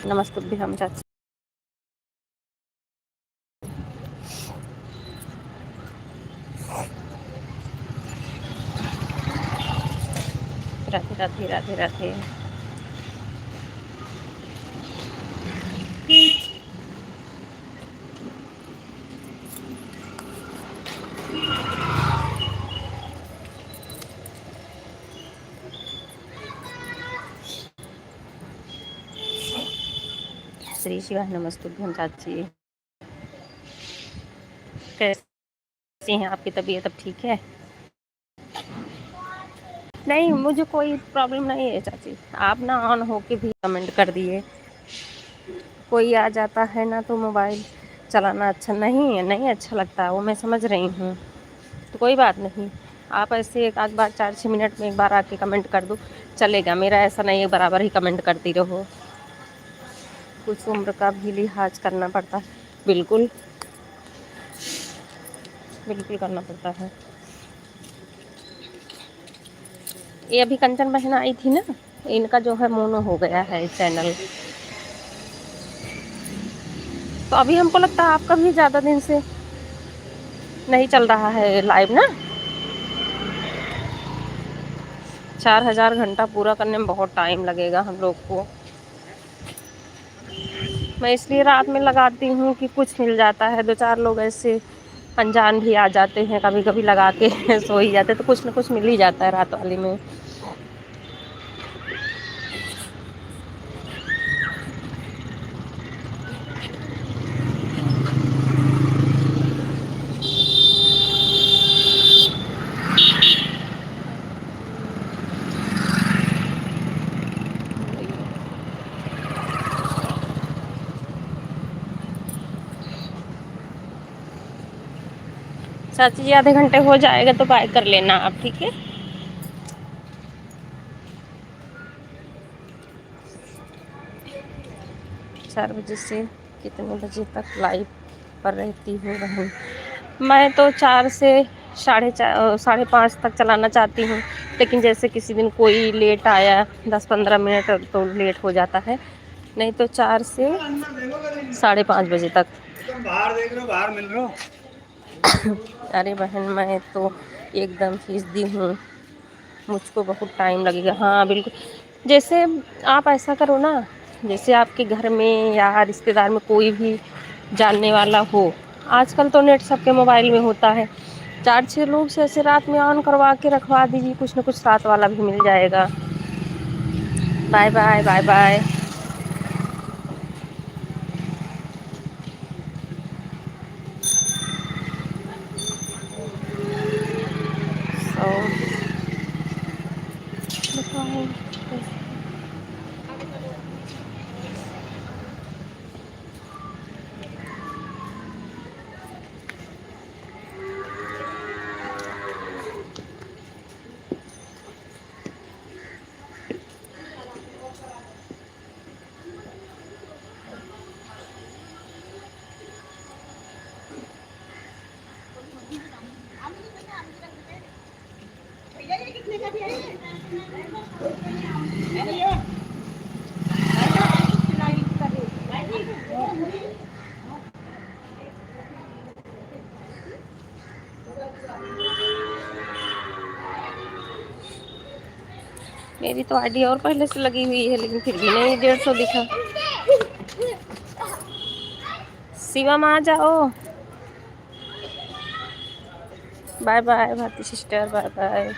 नमस्ते भी हम चाची। राधे राधे राधे राधे। श्री शिवा नमस्ते भी चाची। कैसी हैं आपकी तबीयत, अब ठीक है? नहीं मुझे कोई प्रॉब्लम नहीं है चाची, आप ना ऑन होके भी कमेंट कर दिए। कोई आ जाता है ना तो मोबाइल चलाना अच्छा नहीं है, नहीं अच्छा लगता, वो मैं समझ रही हूँ। तो कोई बात नहीं, आप ऐसे एक आध बार 4-6 मिनट में एक बार आके कमेंट कर दो, चलेगा। मेरा ऐसा नहीं है बराबर ही कमेंट करती रहो, कुछ उम्र का भी लिहाज करना पड़ता है। बिल्कुल बिल्कुल करना पड़ता है। ये अभी कंचन बहन आई थी ना, इनका जो है मोनो हो गया है चैनल, तो अभी हमको लगता है आपका भी ज़्यादा दिन से नहीं चल रहा है लाइव ना। 4000 घंटा पूरा करने में बहुत टाइम लगेगा हम लोग को। मैं इसलिए रात में लगाती हूँ कि कुछ मिल जाता है, 2-4 लोग ऐसे अनजान भी आ जाते हैं, कभी कभी लगा के सो ही जाते, तो कुछ ना कुछ मिल ही जाता है रात वाली में। चाची जी आधे घंटे हो जाएगा तो बाय कर लेना आप, ठीक है? चार बजे से कितने बजे तक लाइव पर रहती हूँ बहन? मैं तो 4 से 4:30 तक चलाना चाहती हूँ, लेकिन जैसे किसी दिन कोई लेट आया 10-15 मिनट तो लेट हो जाता है, नहीं तो 4 से 5:30 बजे तक। बाहर देख रहे हो, बाहर मिल रहे हो। अरे बहन मैं तो एकदम फीसदी हूँ, मुझको बहुत टाइम लगेगा। हाँ बिल्कुल, जैसे आप ऐसा करो ना, जैसे आपके घर में या रिश्तेदार में कोई भी जानने वाला हो, आजकल तो नेट सबके मोबाइल में होता है, 4-6 लोग से ऐसे रात में ऑन करवा के रखवा दीजिए, कुछ ना कुछ रात वाला भी मिल जाएगा। Bye bye, bye bye. सो बताओ। मेरी तो आईडी और पहले से लगी हुई है, लेकिन फिर भी नहीं 150 दिखा। शिवम आ जाओ। Bye bye Bharati sister, bye bye.